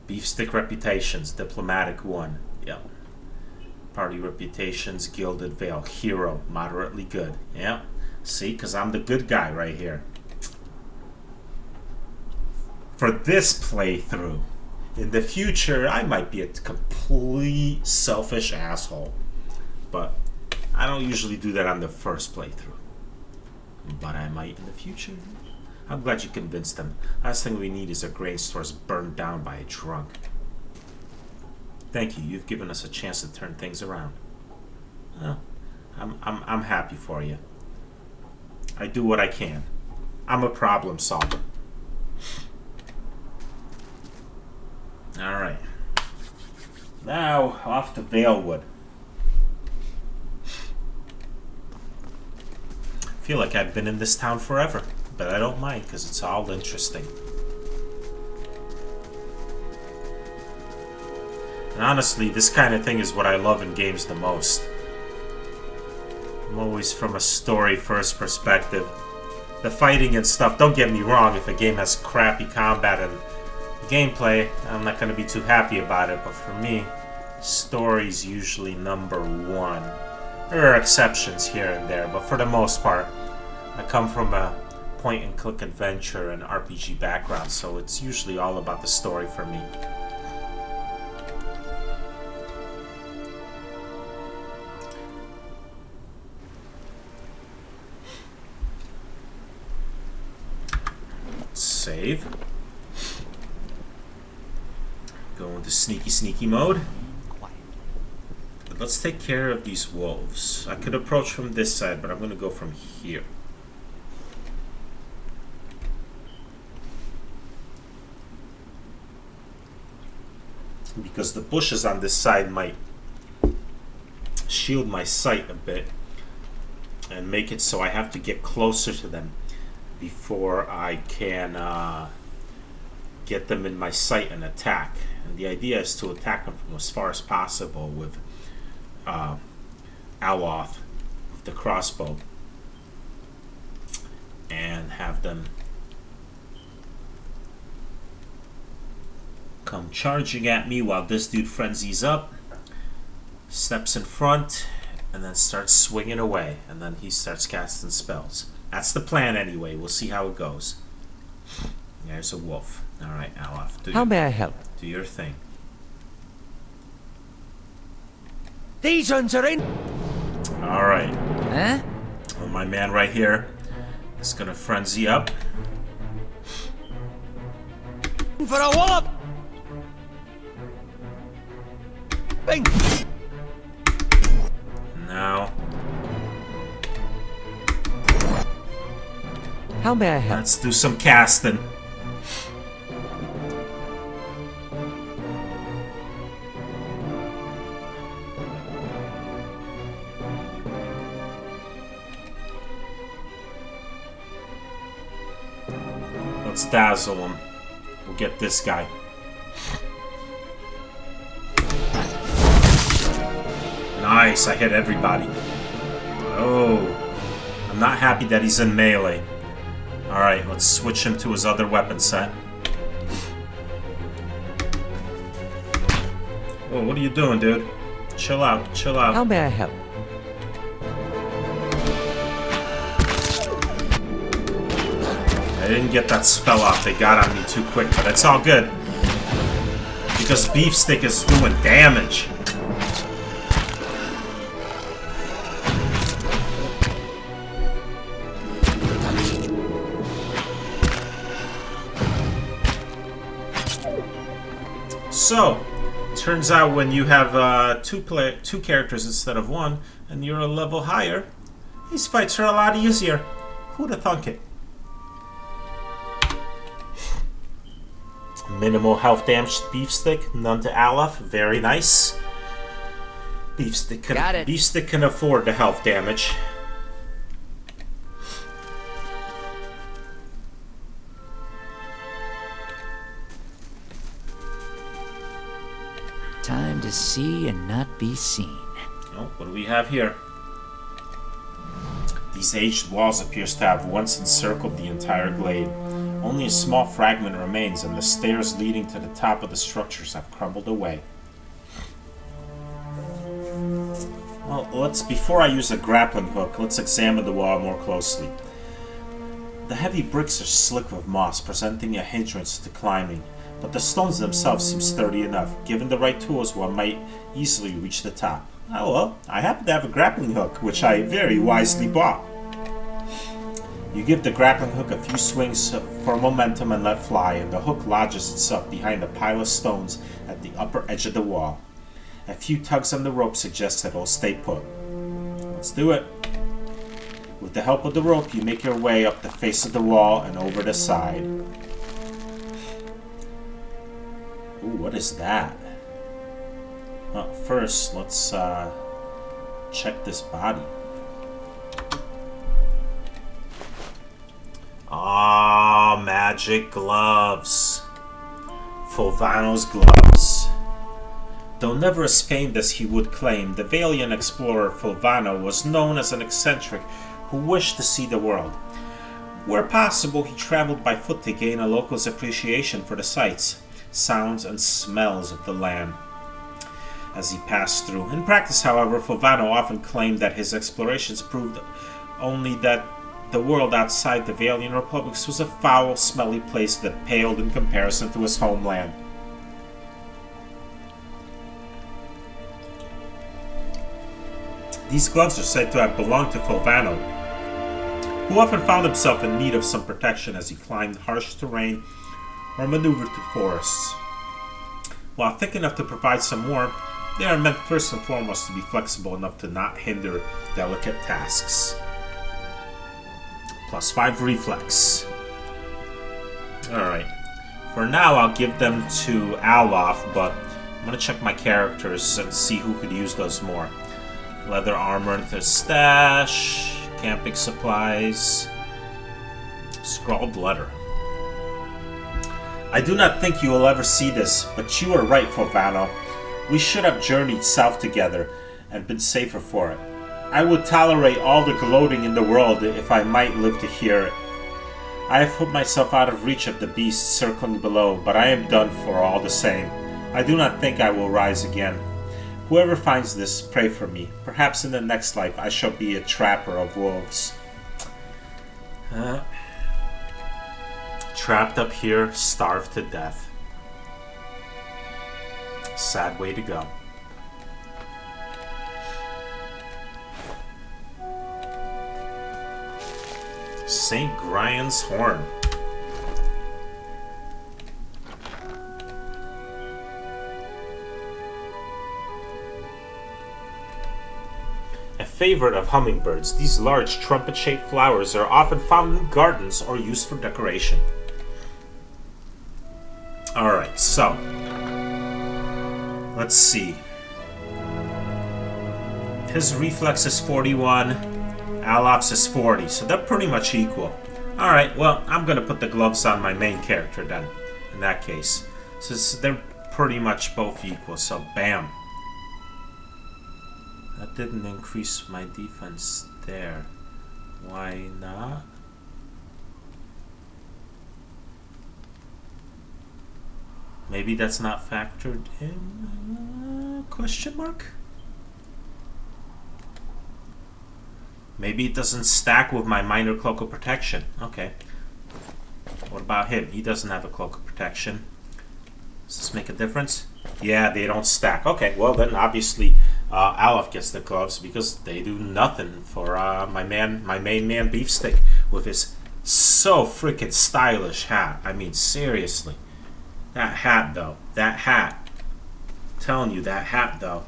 Beef stick reputations, diplomatic 1. Yep. Party reputations, gilded veil. Hero, moderately good. Yep. See, because I'm the good guy right here. For this playthrough, in the future, I might be a complete selfish asshole. But I don't usually do that on the first playthrough. But I might in the future. I'm glad you convinced them. Last thing we need is our grain stores burned down by a drunk. Thank you. You've given us a chance to turn things around. Well, I'm happy for you. I do what I can. I'm a problem solver. Alright. Now, off to Valewood. I feel like I've been in this town forever, but I don't mind because it's all interesting. And honestly, this kind of thing is what I love in games the most. I'm always from a story-first perspective. The fighting and stuff, don't get me wrong, if a game has crappy combat and gameplay, I'm not going to be too happy about it, but for me, story's usually number 1. There are exceptions here and there, but for the most part, I come from a point-and-click adventure and RPG background, so it's usually all about the story for me. Save. Go into sneaky mode. But let's take care of these wolves. I could approach from this side, but I'm going to go from here. Because the bushes on this side might shield my sight a bit and make it so I have to get closer to them before I can get them in my sight and attack. And the idea is to attack them from as far as possible with Aloth, with the crossbow, and have them come charging at me while this dude frenzies up, steps in front, and then starts swinging away, and then he starts casting spells. That's the plan anyway. We'll see how it goes. There's a wolf. Alright, Aloth. How may I help? Do your thing. These ones are in. Alright. Huh? Well, my man right here is gonna frenzy up. For a wallop. Bing. Now, How may I help? let's do some casting. Let's dazzle him. We'll get this guy. Nice, I hit everybody. Oh, I'm not happy that he's in melee. Alright, let's switch him to his other weapon set. Oh, what are you doing, dude? Chill out, chill out. How may I help? I didn't get that spell off. They got on me too quick, but it's all good. Because Beefstick is doing damage. So, turns out when you have two characters instead of one, and you're a level higher, these fights are a lot easier. Who'da thunk it? Minimal health damage to Beefstick, none to Aleph. Very nice. Beefstick can afford the health damage. Time to see and not be seen. Oh, what do we have here? These aged walls appears to have once encircled the entire glade. Only a small fragment remains, and the stairs leading to the top of the structures have crumbled away. Well, before I use a grappling hook, let's examine the wall more closely. The heavy bricks are slick with moss, presenting a hindrance to climbing, but the stones themselves seem sturdy enough. Given the right tools, one might easily reach the top. Oh well, I happen to have a grappling hook, which I very wisely bought. You give the grappling hook a few swings for momentum and let fly, and the hook lodges itself behind a pile of stones at the upper edge of the wall. A few tugs on the rope suggest that it'll stay put. Let's do it. With the help of the rope, you make your way up the face of the wall and over the side. Ooh, what is that? Well, first, let's check this body. Ah, magic gloves. Fulvano's gloves. Though never as famed as he would claim, the Valiant explorer Fulvano was known as an eccentric who wished to see the world. Where possible, he traveled by foot to gain a local's appreciation for the sights, sounds, and smells of the land as he passed through. In practice, however, Fulvano often claimed that his explorations proved only that the world outside the Valiant Republics was a foul, smelly place that paled in comparison to his homeland. These gloves are said to have belonged to Fulvano, who often found himself in need of some protection as he climbed harsh terrain or maneuvered through forests. While thick enough to provide some warmth, they are meant first and foremost to be flexible enough to not hinder delicate tasks. +5 reflex. Alright. For now, I'll give them to Alof, but I'm going to check my characters and see who could use those more. Leather armor into their stash. Camping supplies. Scrawled letter. I do not think you will ever see this, but you are right, Fulvano. We should have journeyed south together and been safer for it. I would tolerate all the gloating in the world if I might live to hear it. I have put myself out of reach of the beasts circling below, but I am done for all the same. I do not think I will rise again. Whoever finds this, pray for me. Perhaps in the next life I shall be a trapper of wolves. Trapped up here, starved to death. Sad way to go. St. Grian's Horn. A favorite of hummingbirds, these large trumpet-shaped flowers are often found in gardens or used for decoration. Alright, so let's see. His reflex is 41, Alop's is 40, so they're pretty much equal. Alright, well, I'm gonna put the gloves on my main character then, in that case. Since they're pretty much both equal, so bam. That didn't increase my defense there. Why not? Maybe that's not factored in? Question mark? Maybe it doesn't stack with my minor cloak of protection. Okay. What about him? He doesn't have a cloak of protection. Does this make a difference? Yeah, they don't stack. Okay, well then obviously Aleph gets the gloves because they do nothing for my main man Beefstick with his so freaking stylish hat. I mean, seriously. That hat, though. That hat. I'm telling you, that hat, though.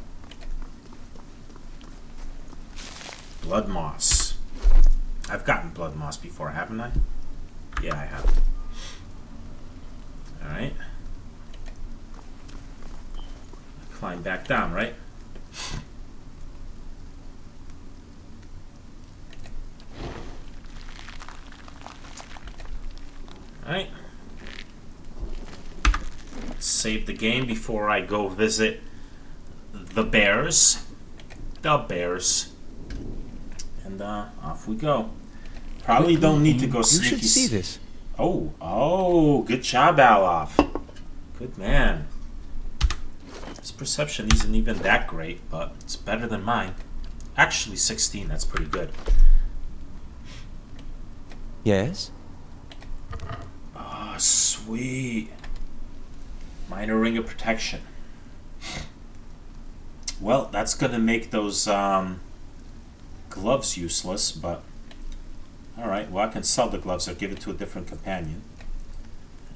Blood moss. I've gotten blood moss before, haven't I? Yeah, I have. Alright. Climb back down, right? Alright. Save the game before I go visit the bears. The bears. And off we go. Probably don't need to go sneaky. You should see this. Oh, good job, Alof. Good man. His perception isn't even that great, but it's better than mine. Actually, 16, that's pretty good. Yes? Oh, sweet. Minor ring of protection. Well, that's gonna make those gloves useless, but alright, well I can sell the gloves or give it to a different companion.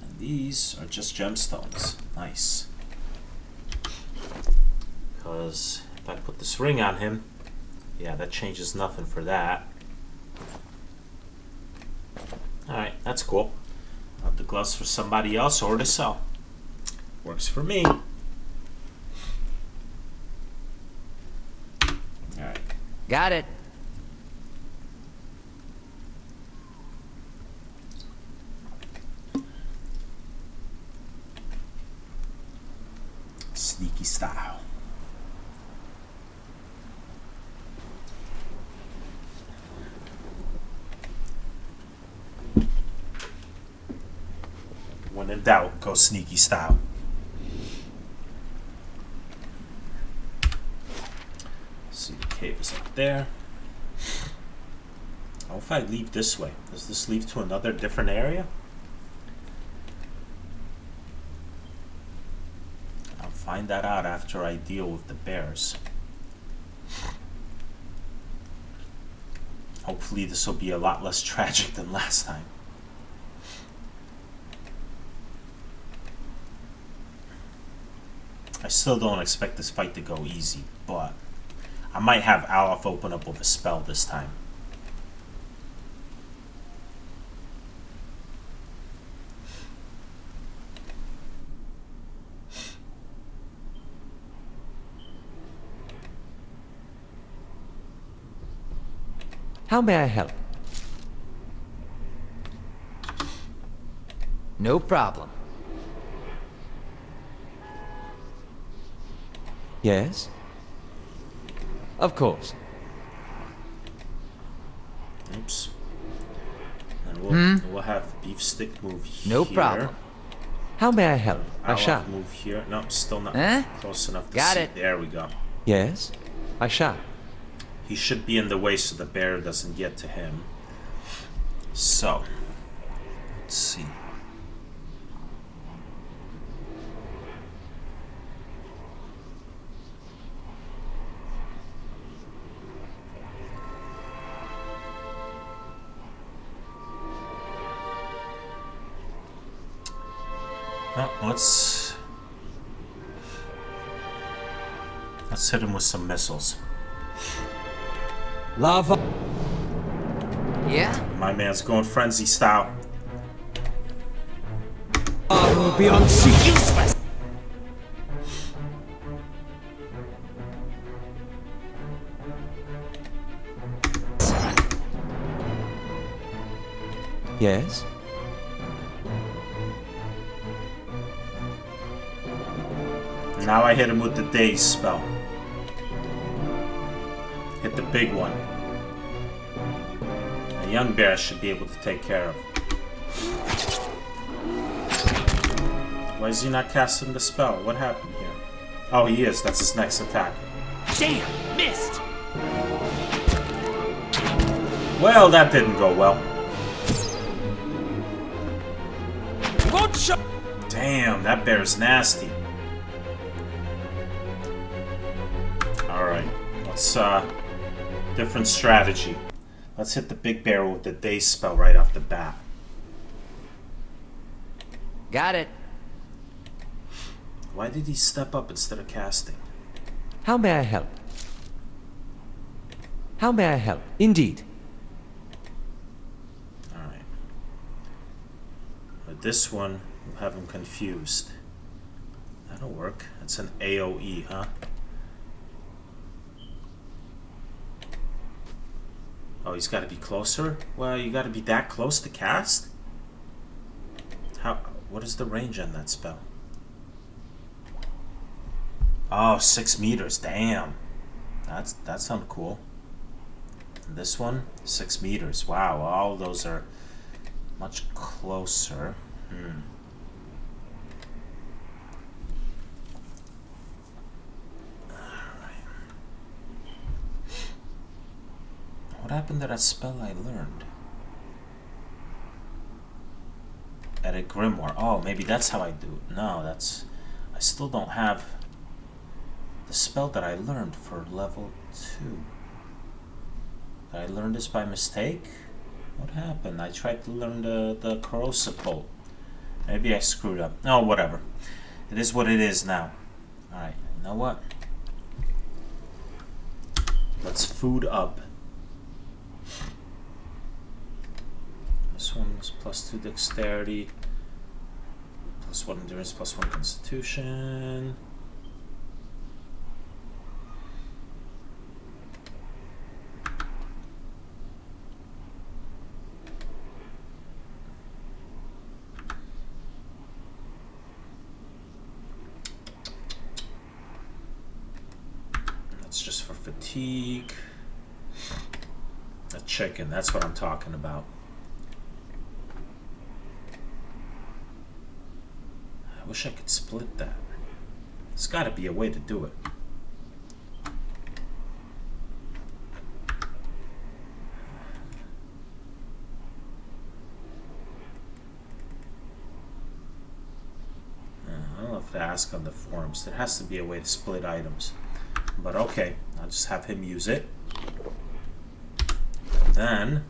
And these are just gemstones. Nice. Because if I put this ring on him, yeah, that changes nothing for that. Alright, that's cool. I'll have the gloves for somebody else or to sell. Works for me. Alright. Got it. Sneaky style. When in doubt, go sneaky style. See, the cave is up there. What if I leave this way? Does this lead to another different area? I'll find that out after I deal with the bears. Hopefully this will be a lot less tragic than last time. I still don't expect this fight to go easy, but I might have Aleph open up with a spell this time. How may I help? No problem. Yes? Of course. Oops. And we'll have Beefstick move here. No problem. How may I help? I Aleph shall. move here. No, still not Eh? close enough to Got see. it. There we go. Yes? I shall. He should be in the way so the bear doesn't get to him. So, let's see. Well, let's hit him with some missiles. Lava. Yeah? My man's going frenzy style. I will be on sea. Useless. Yes? Now I hit him with the daze spell. the big one. A young bear should be able to take care of. Why is he not casting the spell? What happened here? Oh, he is. That's his next attack. Damn, missed. Well, that didn't go well. Damn, that bear's nasty. Alright, let's, different strategy. Let's hit the big bear with the daze spell right off the bat. Got it. Why did he step up instead of casting? How may I help? How may I help? Indeed. Alright. But this one will have him confused. That'll work. That's an AoE, huh? Oh, he's got to be closer? Well, you got to be that close to cast? How? What is the range on that spell? Oh, 6 meters. Damn. That sounds cool. This one, 6 meters. Wow, all those are much closer. Alright. What happened to that spell I learned? Edit Grimoire. Oh, maybe that's how I do it. No, that's... I still don't have the spell that I learned for level 2. Did I learn this by mistake? What happened? I tried to learn the corrosive bolt. Maybe I screwed up. Oh, whatever. It is what it is now. Alright, you know what? Let's food up. This one's +2 dexterity, +1 endurance, +1 constitution. That's just for fatigue. A chicken, that's what I'm talking about. I wish I could split that. There's got to be a way to do it. I don't know if to ask on the forums. There has to be a way to split items. But okay, I'll just have him use it. And then...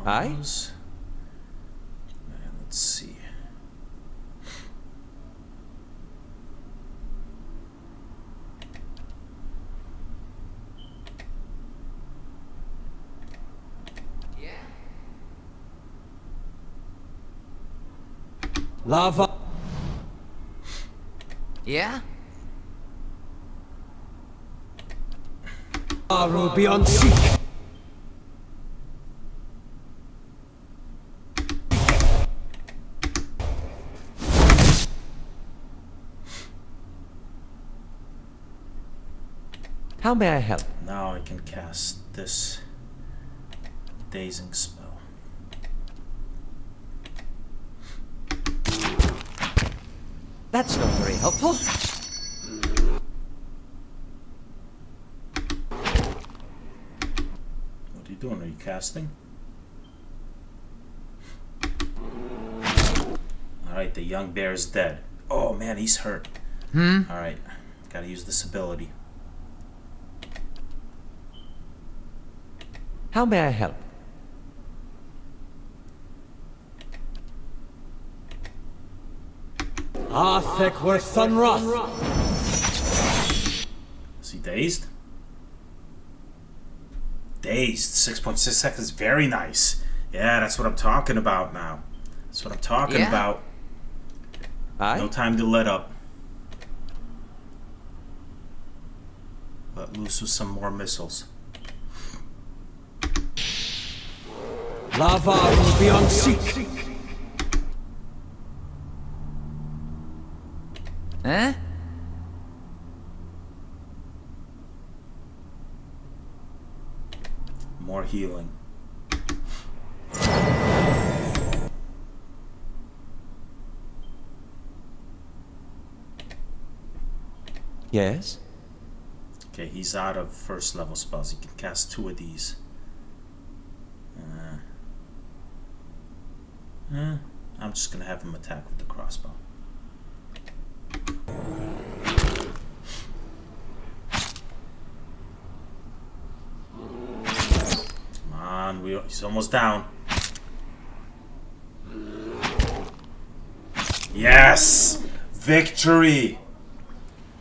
Aye? And let's see. Lava. Yeah? Aru beyond seek. How may I help? Now I can cast this dazing spell. That's not very helpful. What are you doing? Are you casting? Alright, the young bear is dead. Oh man, he's hurt. Alright, gotta use this ability. How may I help? Athek were Sunroth. Is he dazed? Dazed. 6.6 seconds. Very nice. Yeah, that's what I'm talking about now. That's what I'm talking about. No Aye? time to let up. Let loose with some more missiles. Lava will be on seek. Huh? More healing. Yes? Okay, he's out of first level spells. He can cast 2 of these. I'm just gonna have him attack with the crossbow. Come on, he's almost down. Yes! Victory!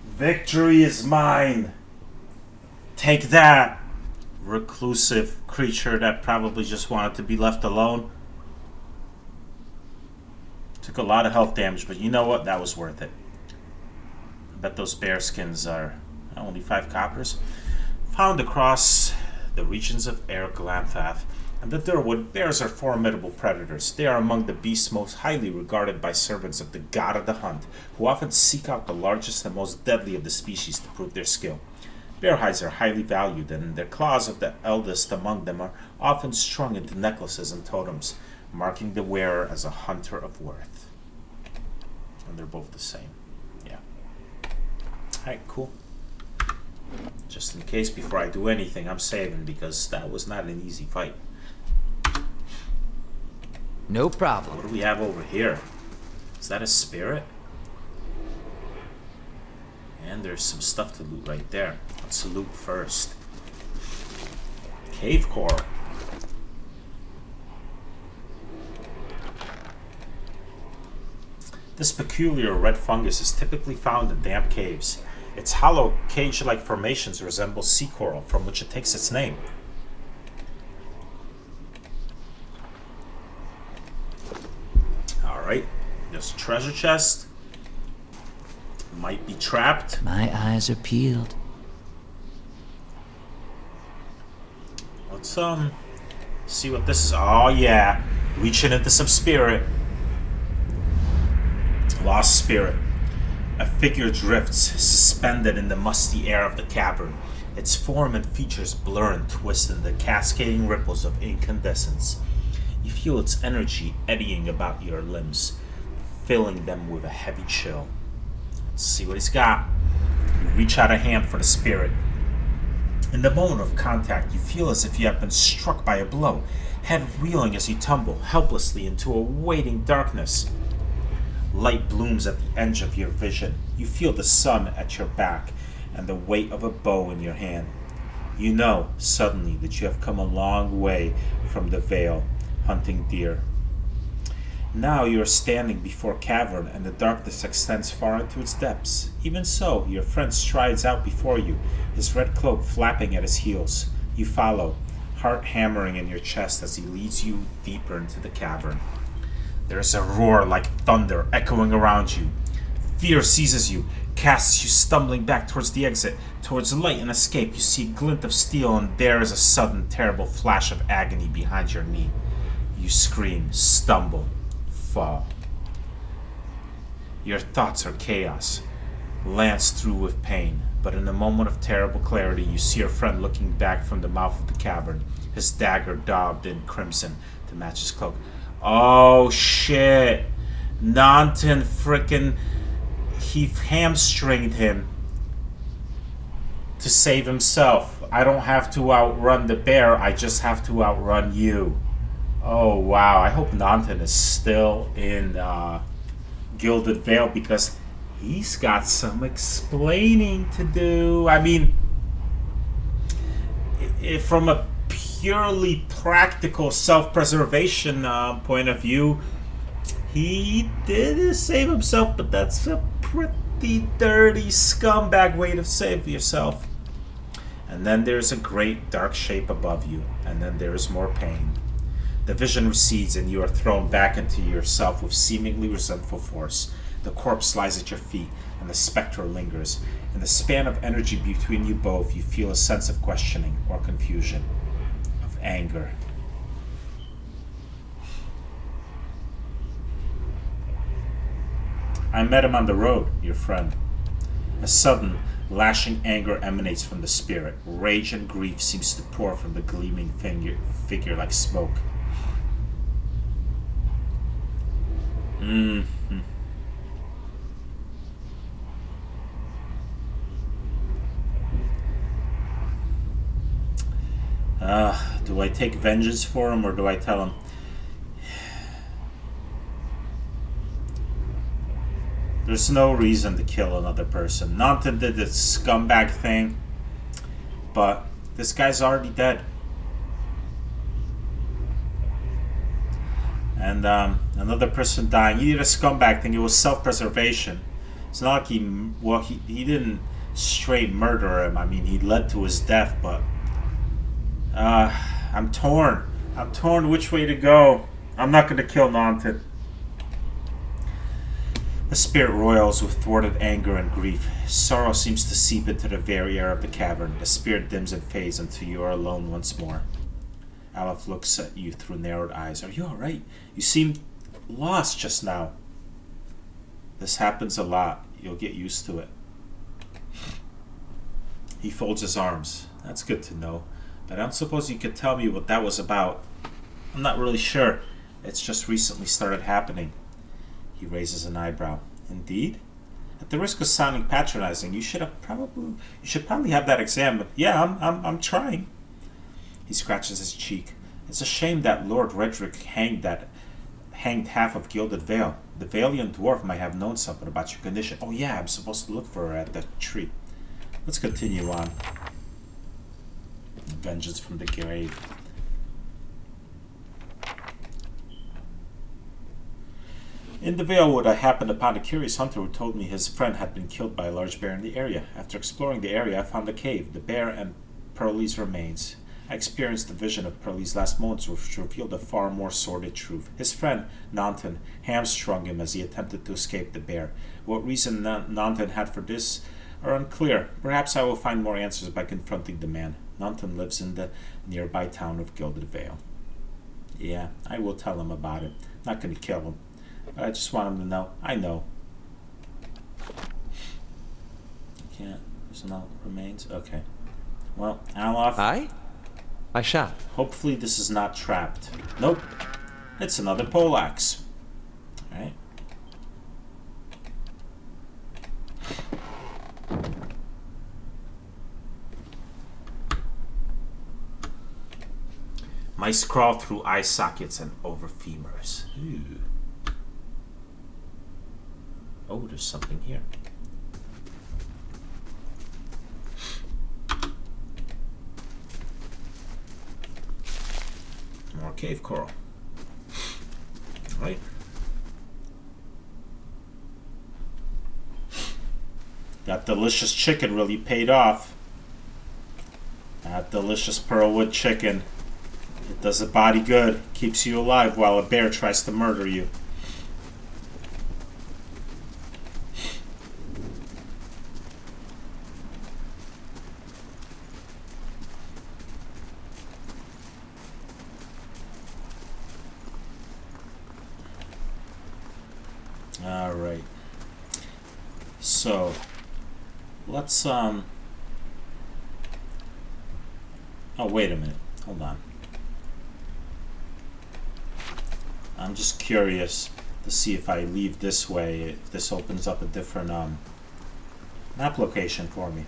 Victory is mine! Take that, reclusive creature that probably just wanted to be left alone. Took a lot of health damage, but you know what? That was worth it. I bet those bear skins are only 5 coppers. Found across the regions of Erglanthath and the Durwood, bears are formidable predators. They are among the beasts most highly regarded by servants of the god of the hunt, who often seek out the largest and most deadly of the species to prove their skill. Bear hides are highly valued, and the claws of the eldest among them are often strung into necklaces and totems, marking the wearer as a hunter of worth. And they're both the same. Yeah. Alright, cool. Just in case, before I do anything, I'm saving, because that was not an easy fight. No problem. What do we have over here? Is that a spirit? And there's some stuff to loot right there. Let's loot first. Cave core. This peculiar red fungus is typically found in damp caves. Its hollow, cage-like formations resemble sea coral, from which it takes its name. Alright, there's a treasure chest. Might be trapped. My eyes are peeled. Let's see what this is. Oh yeah, reaching into some spirit. Lost spirit. A figure drifts, suspended in the musty air of the cavern. Its form and features blur and twist in the cascading ripples of incandescence. You feel its energy eddying about your limbs, filling them with a heavy chill. Let's see what he's got. You reach out a hand for the spirit. In the moment of contact, you feel as if you have been struck by a blow, head reeling as you tumble helplessly into a waiting darkness. Light blooms at the edge of your vision. You feel the sun at your back and the weight of a bow in your hand. You know, suddenly, that you have come a long way from the Vale, hunting deer. Now you are standing before a cavern, and the darkness extends far into its depths. Even so, your friend strides out before you, his red cloak flapping at his heels. You follow, heart hammering in your chest as he leads you deeper into the cavern. There is a roar like thunder echoing around you. Fear seizes you, casts you stumbling back towards the exit, towards light and escape. You see a glint of steel, and there is a sudden, terrible flash of agony behind your knee. You scream, stumble, fall. Your thoughts are chaos, lanced through with pain. But in a moment of terrible clarity, you see your friend looking back from the mouth of the cavern, his dagger daubed in crimson to match his cloak. Oh shit! Nanton he hamstringed him to save himself. I don't have to outrun the bear, I just have to outrun you. Oh wow, I hope Nanton is still in Gilded Vale, because he's got some explaining to do. I mean, from a purely practical self-preservation point of view, he did save himself, but that's a pretty dirty scumbag way to save yourself. And then there's a great dark shape above you, and then there is more pain. The vision recedes, and you are thrown back into yourself with seemingly resentful force. The corpse lies at your feet, and the spectre lingers. In the span of energy between you both, you feel a sense of questioning or confusion, of anger. I met him on the road, your friend. A sudden, lashing anger emanates from the spirit. Rage and grief seems to pour from the gleaming figure like smoke. Mm-hmm. Do I take vengeance for him, or do I tell him? There's no reason to kill another person. Nanton did this scumbag thing, but this guy's already dead. And another person dying. He did a scumbag thing. It was self-preservation. It's not like he didn't straight murder him. I mean, he led to his death, but I'm torn. I'm torn which way to go. I'm not going to kill Nanton. The spirit roils with thwarted anger and grief. Sorrow seems to seep into the very air of the cavern. The spirit dims and fades until you are alone once more. Aleph looks at you through narrowed eyes. Are you alright? You seemed lost just now. This happens a lot. You'll get used to it. He folds his arms. That's good to know. But I don't suppose you could tell me what that was about. I'm not really sure. It's just recently started happening. He raises an eyebrow. Indeed? At the risk of sounding patronizing, you should probably have that exam. Yeah, I'm trying. He scratches his cheek. It's a shame that Lord Redrick hanged half of Gilded Vale. The Valiant dwarf might have known something about your condition. Oh yeah, I'm supposed to look for her at the tree. Let's continue on. Vengeance from the grave. In the Valewood, I happened upon a curious hunter who told me his friend had been killed by a large bear in the area. After exploring the area, I found the cave, the bear, and Pearlie's remains. I experienced the vision of Pearlie's last moments, which revealed a far more sordid truth. His friend, Nanton, hamstrung him as he attempted to escape the bear. What reason Nanton had for this are unclear. Perhaps I will find more answers by confronting the man. Nanton lives in the nearby town of Gilded Vale. Yeah, I will tell him about it. Not going to kill him. But I just want him to know. I know. Can't. There's no remains? Okay. Well, Alof. Aye? I shall. Hopefully this is not trapped. Nope. It's another poleaxe. Alright. Mice crawl through eye sockets and over femurs. Ooh. Oh, there's something here. More cave coral. Right. That delicious chicken really paid off. That delicious pearlwood chicken. It does the body good. Keeps you alive while a bear tries to murder you. Alright. So, let's, oh, wait a minute. Hold on. I'm just curious to see if I leave this way, if this opens up a different, map location for me.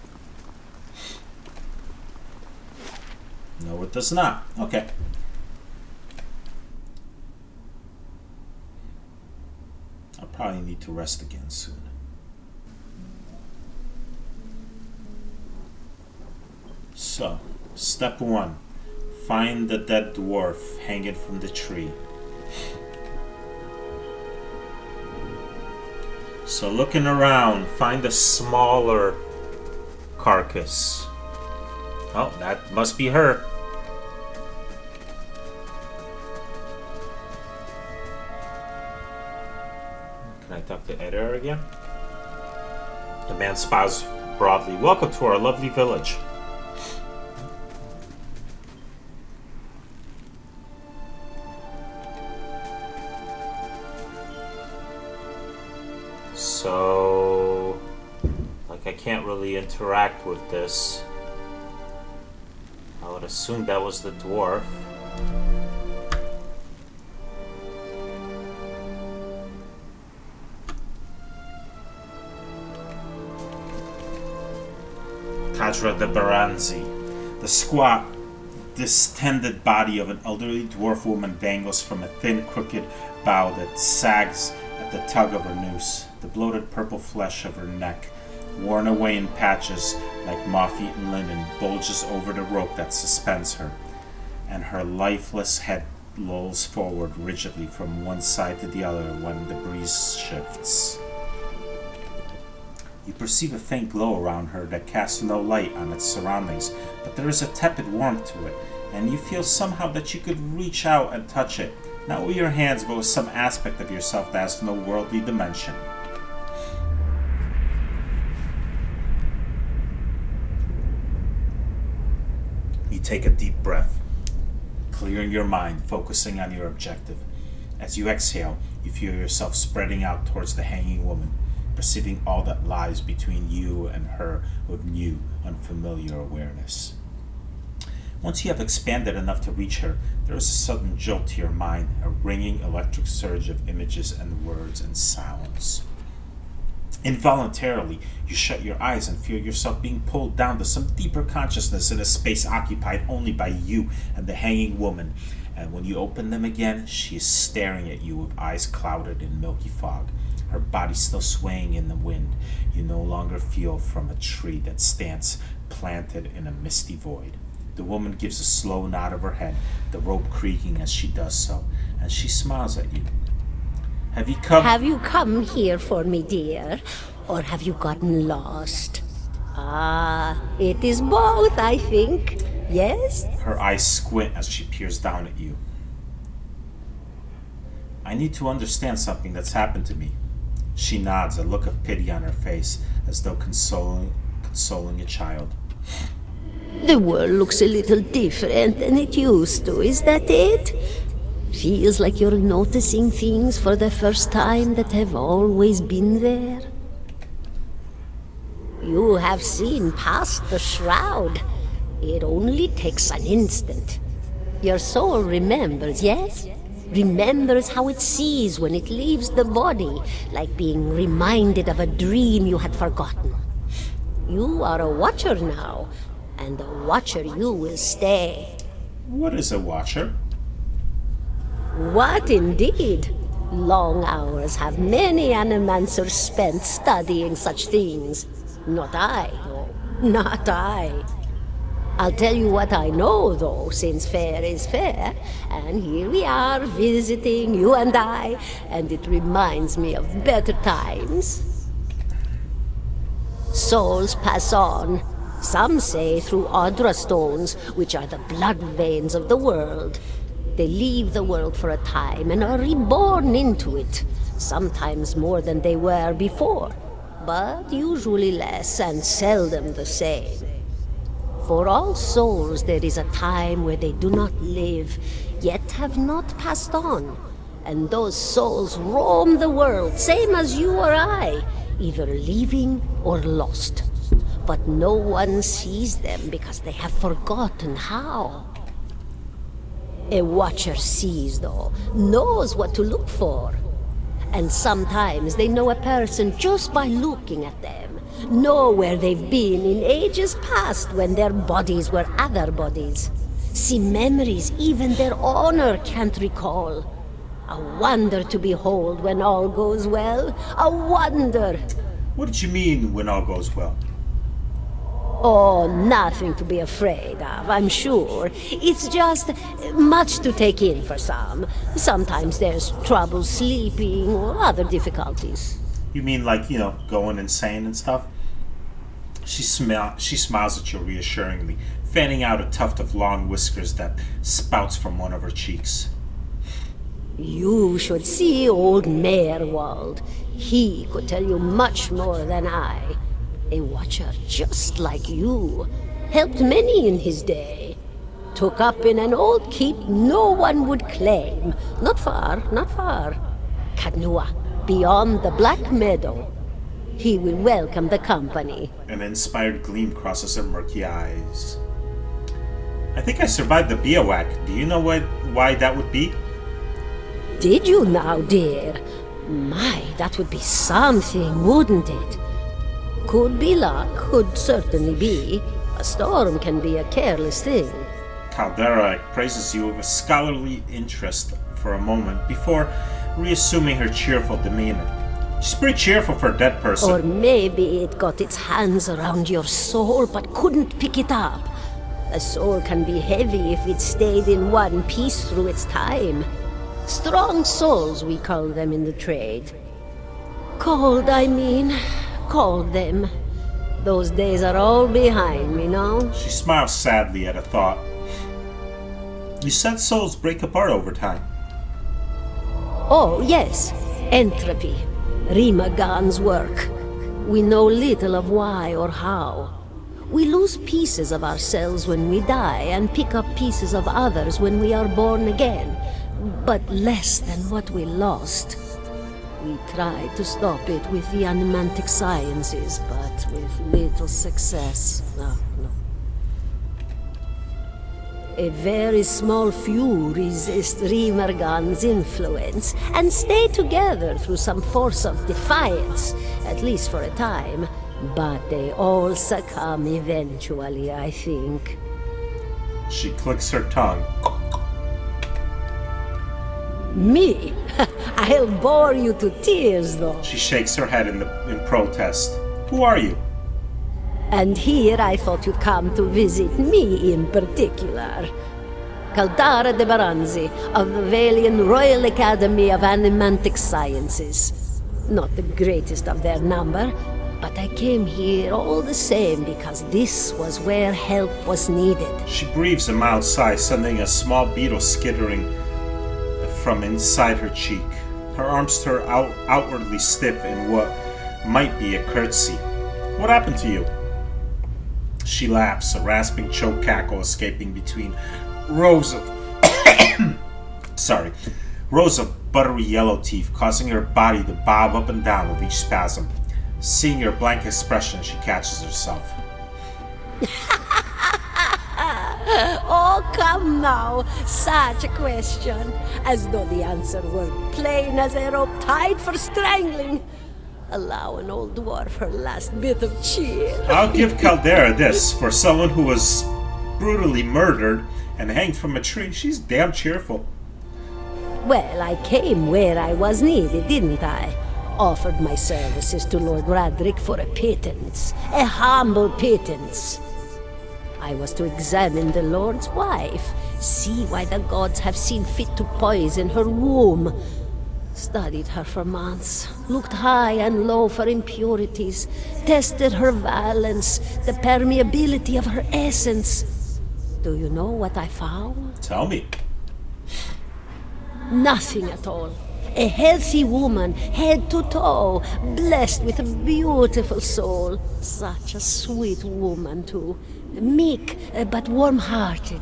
No, it does not. Okay. I'll probably need to rest again soon. So, step 1. Find the dead dwarf hanging from the tree. So looking around, find a smaller carcass. Oh, that must be her. Can I talk to Editor again. The man smiles broadly. Welcome to our lovely village. So, like, I can't really interact with this. I would assume that was the dwarf. Kadra de Baranzi. The squat, distended body of an elderly dwarf woman dangles from a thin, crooked bough that sags at the tug of her noose. The bloated purple flesh of her neck, worn away in patches like moth-eaten linen, bulges over the rope that suspends her, and her lifeless head lolls forward rigidly from one side to the other when the breeze shifts. You perceive a faint glow around her that casts no light on its surroundings, but there is a tepid warmth to it, and you feel somehow that you could reach out and touch it, not with your hands, but with some aspect of yourself that has no worldly dimension. You take a deep breath, clearing your mind, focusing on your objective. As you exhale, you feel yourself spreading out towards the hanging woman, perceiving all that lies between you and her with new, unfamiliar awareness. Once you have expanded enough to reach her, there is a sudden jolt to your mind, a ringing electric surge of images and words and sounds. Involuntarily, you shut your eyes and feel yourself being pulled down to some deeper consciousness in a space occupied only by you and the hanging woman. And when you open them again, she is staring at you with eyes clouded in milky fog, her body still swaying in the wind. You no longer feel from a tree that stands planted in a misty void. The woman gives a slow nod of her head, the rope creaking as she does so, and she smiles at you. Have you come here for me, dear? Or have you gotten lost? Ah, it is both, I think. Yes? Her eyes squint as she peers down at you. I need to understand something that's happened to me. She nods, a look of pity on her face, as though consoling a child. The world looks a little different than it used to, is that it? Feels like you're noticing things for the first time that have always been there. You have seen past the shroud. It only takes an instant. Your soul remembers, yes? Remembers how it sees when it leaves the body, like being reminded of a dream you had forgotten. You are a watcher now, and a watcher you will stay. What is a watcher? What indeed? Long hours have many animancers spent studying such things. Not I, though. Not I. I'll tell you what I know, though, since fair is fair, and here we are visiting, you and I, and it reminds me of better times. Souls pass on, some say through Audra stones, which are the blood veins of the world. They leave the world for a time and are reborn into it, sometimes more than they were before, but usually less and seldom the same. For all souls there is a time where they do not live, yet have not passed on, and those souls roam the world, same as you or I, either living or lost. But no one sees them because they have forgotten how. A watcher sees, though, knows what to look for. And sometimes they know a person just by looking at them, know where they've been in ages past when their bodies were other bodies. See memories even their owner can't recall. A wonder to behold when all goes well. A wonder! What did you mean, when all goes well? Oh, nothing to be afraid of, I'm sure. It's just much to take in for some. Sometimes there's trouble sleeping or other difficulties. You mean like, going insane and stuff? She smiles at you reassuringly, fanning out a tuft of long whiskers that spouts from one of her cheeks. You should see old Meerwald. He could tell you much more than I. A watcher just like you. Helped many in his day. Took up in an old keep no one would claim. Not far, not far. Kadnua, beyond the Black Meadow. He will welcome the company. An inspired gleam crosses her murky eyes. I think I survived the bivouac. Do you know why that would be? Did you now, dear? My, that would be something, wouldn't it? Could be luck, could certainly be. A storm can be a careless thing. Caldera praises you with a scholarly interest for a moment before reassuming her cheerful demeanor. She's pretty cheerful for a dead person. Or maybe it got its hands around your soul but couldn't pick it up. A soul can be heavy if it stayed in one piece through its time. Strong souls, we call them in the trade. Cold, I mean. Called them. Those days are all behind me, no? She smiles sadly at a thought. You said souls break apart over time. Oh, yes. Entropy. Rimagan's work. We know little of why or how. We lose pieces of ourselves when we die and pick up pieces of others when we are born again. But less than what we lost. We tried to stop it with the animantic sciences, but with little success. No. A very small few resist Rimergan's influence and stay together through some force of defiance, at least for a time. But they all succumb eventually, I think. She clicks her tongue. Me? I'll bore you to tears, though. She shakes her head in protest. Who are you? And here I thought you'd come to visit me in particular. Caldara de Baranzi, of the Valian Royal Academy of Animantic Sciences. Not the greatest of their number, but I came here all the same because this was where help was needed. She breathes a mild sigh, sending a small beetle skittering from inside her cheek. Her arms turn outwardly stiff in what might be a curtsy. What happened to you? She laughs, a rasping choke cackle escaping between rows of rows of buttery yellow teeth, causing her body to bob up and down with each spasm. Seeing her blank expression, she catches herself. Oh, come now. Such a question. As though the answer were plain as a rope tied for strangling. Allow an old dwarf her last bit of cheer. I'll give Caldera this. For someone who was brutally murdered and hanged from a tree, she's damn cheerful. Well, I came where I was needed, didn't I? Offered my services to Lord Radric for a pittance. A humble pittance. I was to examine the Lord's wife, see why the gods have seen fit to poison her womb. Studied her for months, looked high and low for impurities, tested her valence, the permeability of her essence. Do you know what I found? Tell me. Nothing at all. A healthy woman, head to toe, blessed with a beautiful soul. Such a sweet woman, too. Meek, but warm-hearted.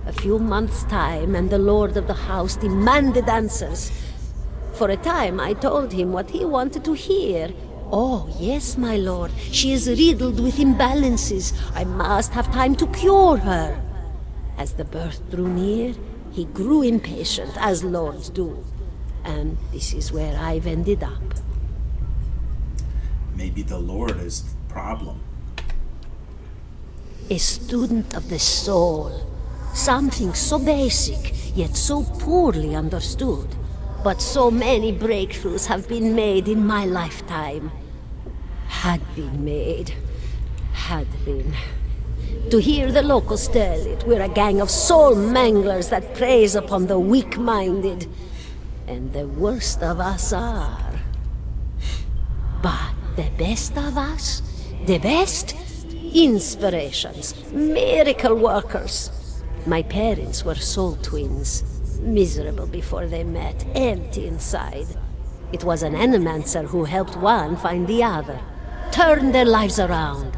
A few months' time, and the lord of the house demanded answers. For a time, I told him what he wanted to hear. Oh, yes, my lord. She is riddled with imbalances. I must have time to cure her. As the birth drew near, he grew impatient, as lords do. And this is where I've ended up. Maybe the Lord is the problem. A student of the soul. Something so basic, yet so poorly understood. But so many breakthroughs have been made in my lifetime. Had been made. Had been. To hear the locals tell it, we're a gang of soul manglers that preys upon the weak-minded. And the worst of us are. But the best of us? The best? Inspirations. Miracle workers. My parents were soul twins. Miserable before they met, empty inside. It was an animancer who helped one find the other, turned their lives around.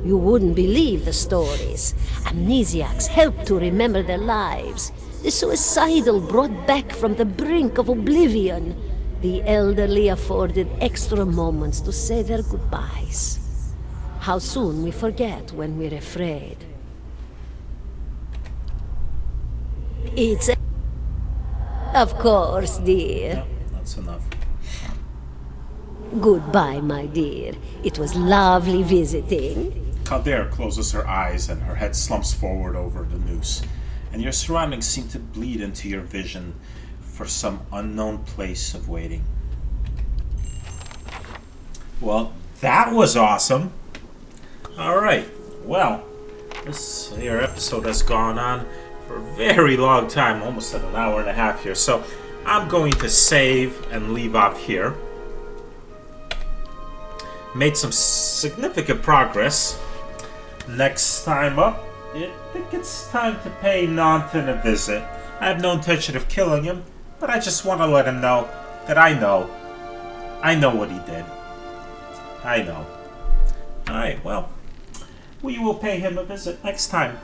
You wouldn't believe the stories. Amnesiacs helped to remember their lives. The suicidal brought back from the brink of oblivion. The elderly afforded extra moments to say their goodbyes. How soon we forget when we're afraid. It's... Of course, dear. No, that's enough. Goodbye, my dear. It was lovely visiting. Caldera closes her eyes and her head slumps forward over the noose, and your surroundings seem to bleed into your vision for some unknown place of waiting. Well, that was awesome. Alright, well, this here episode has gone on for a very long time, almost an hour and a half here, so I'm going to save and leave off here. Made some significant progress. Next time up, I think it's time to pay Nanton a visit. I have no intention of killing him, but I just want to let him know that I know what he did. I know. Alright, well, we will pay him a visit next time.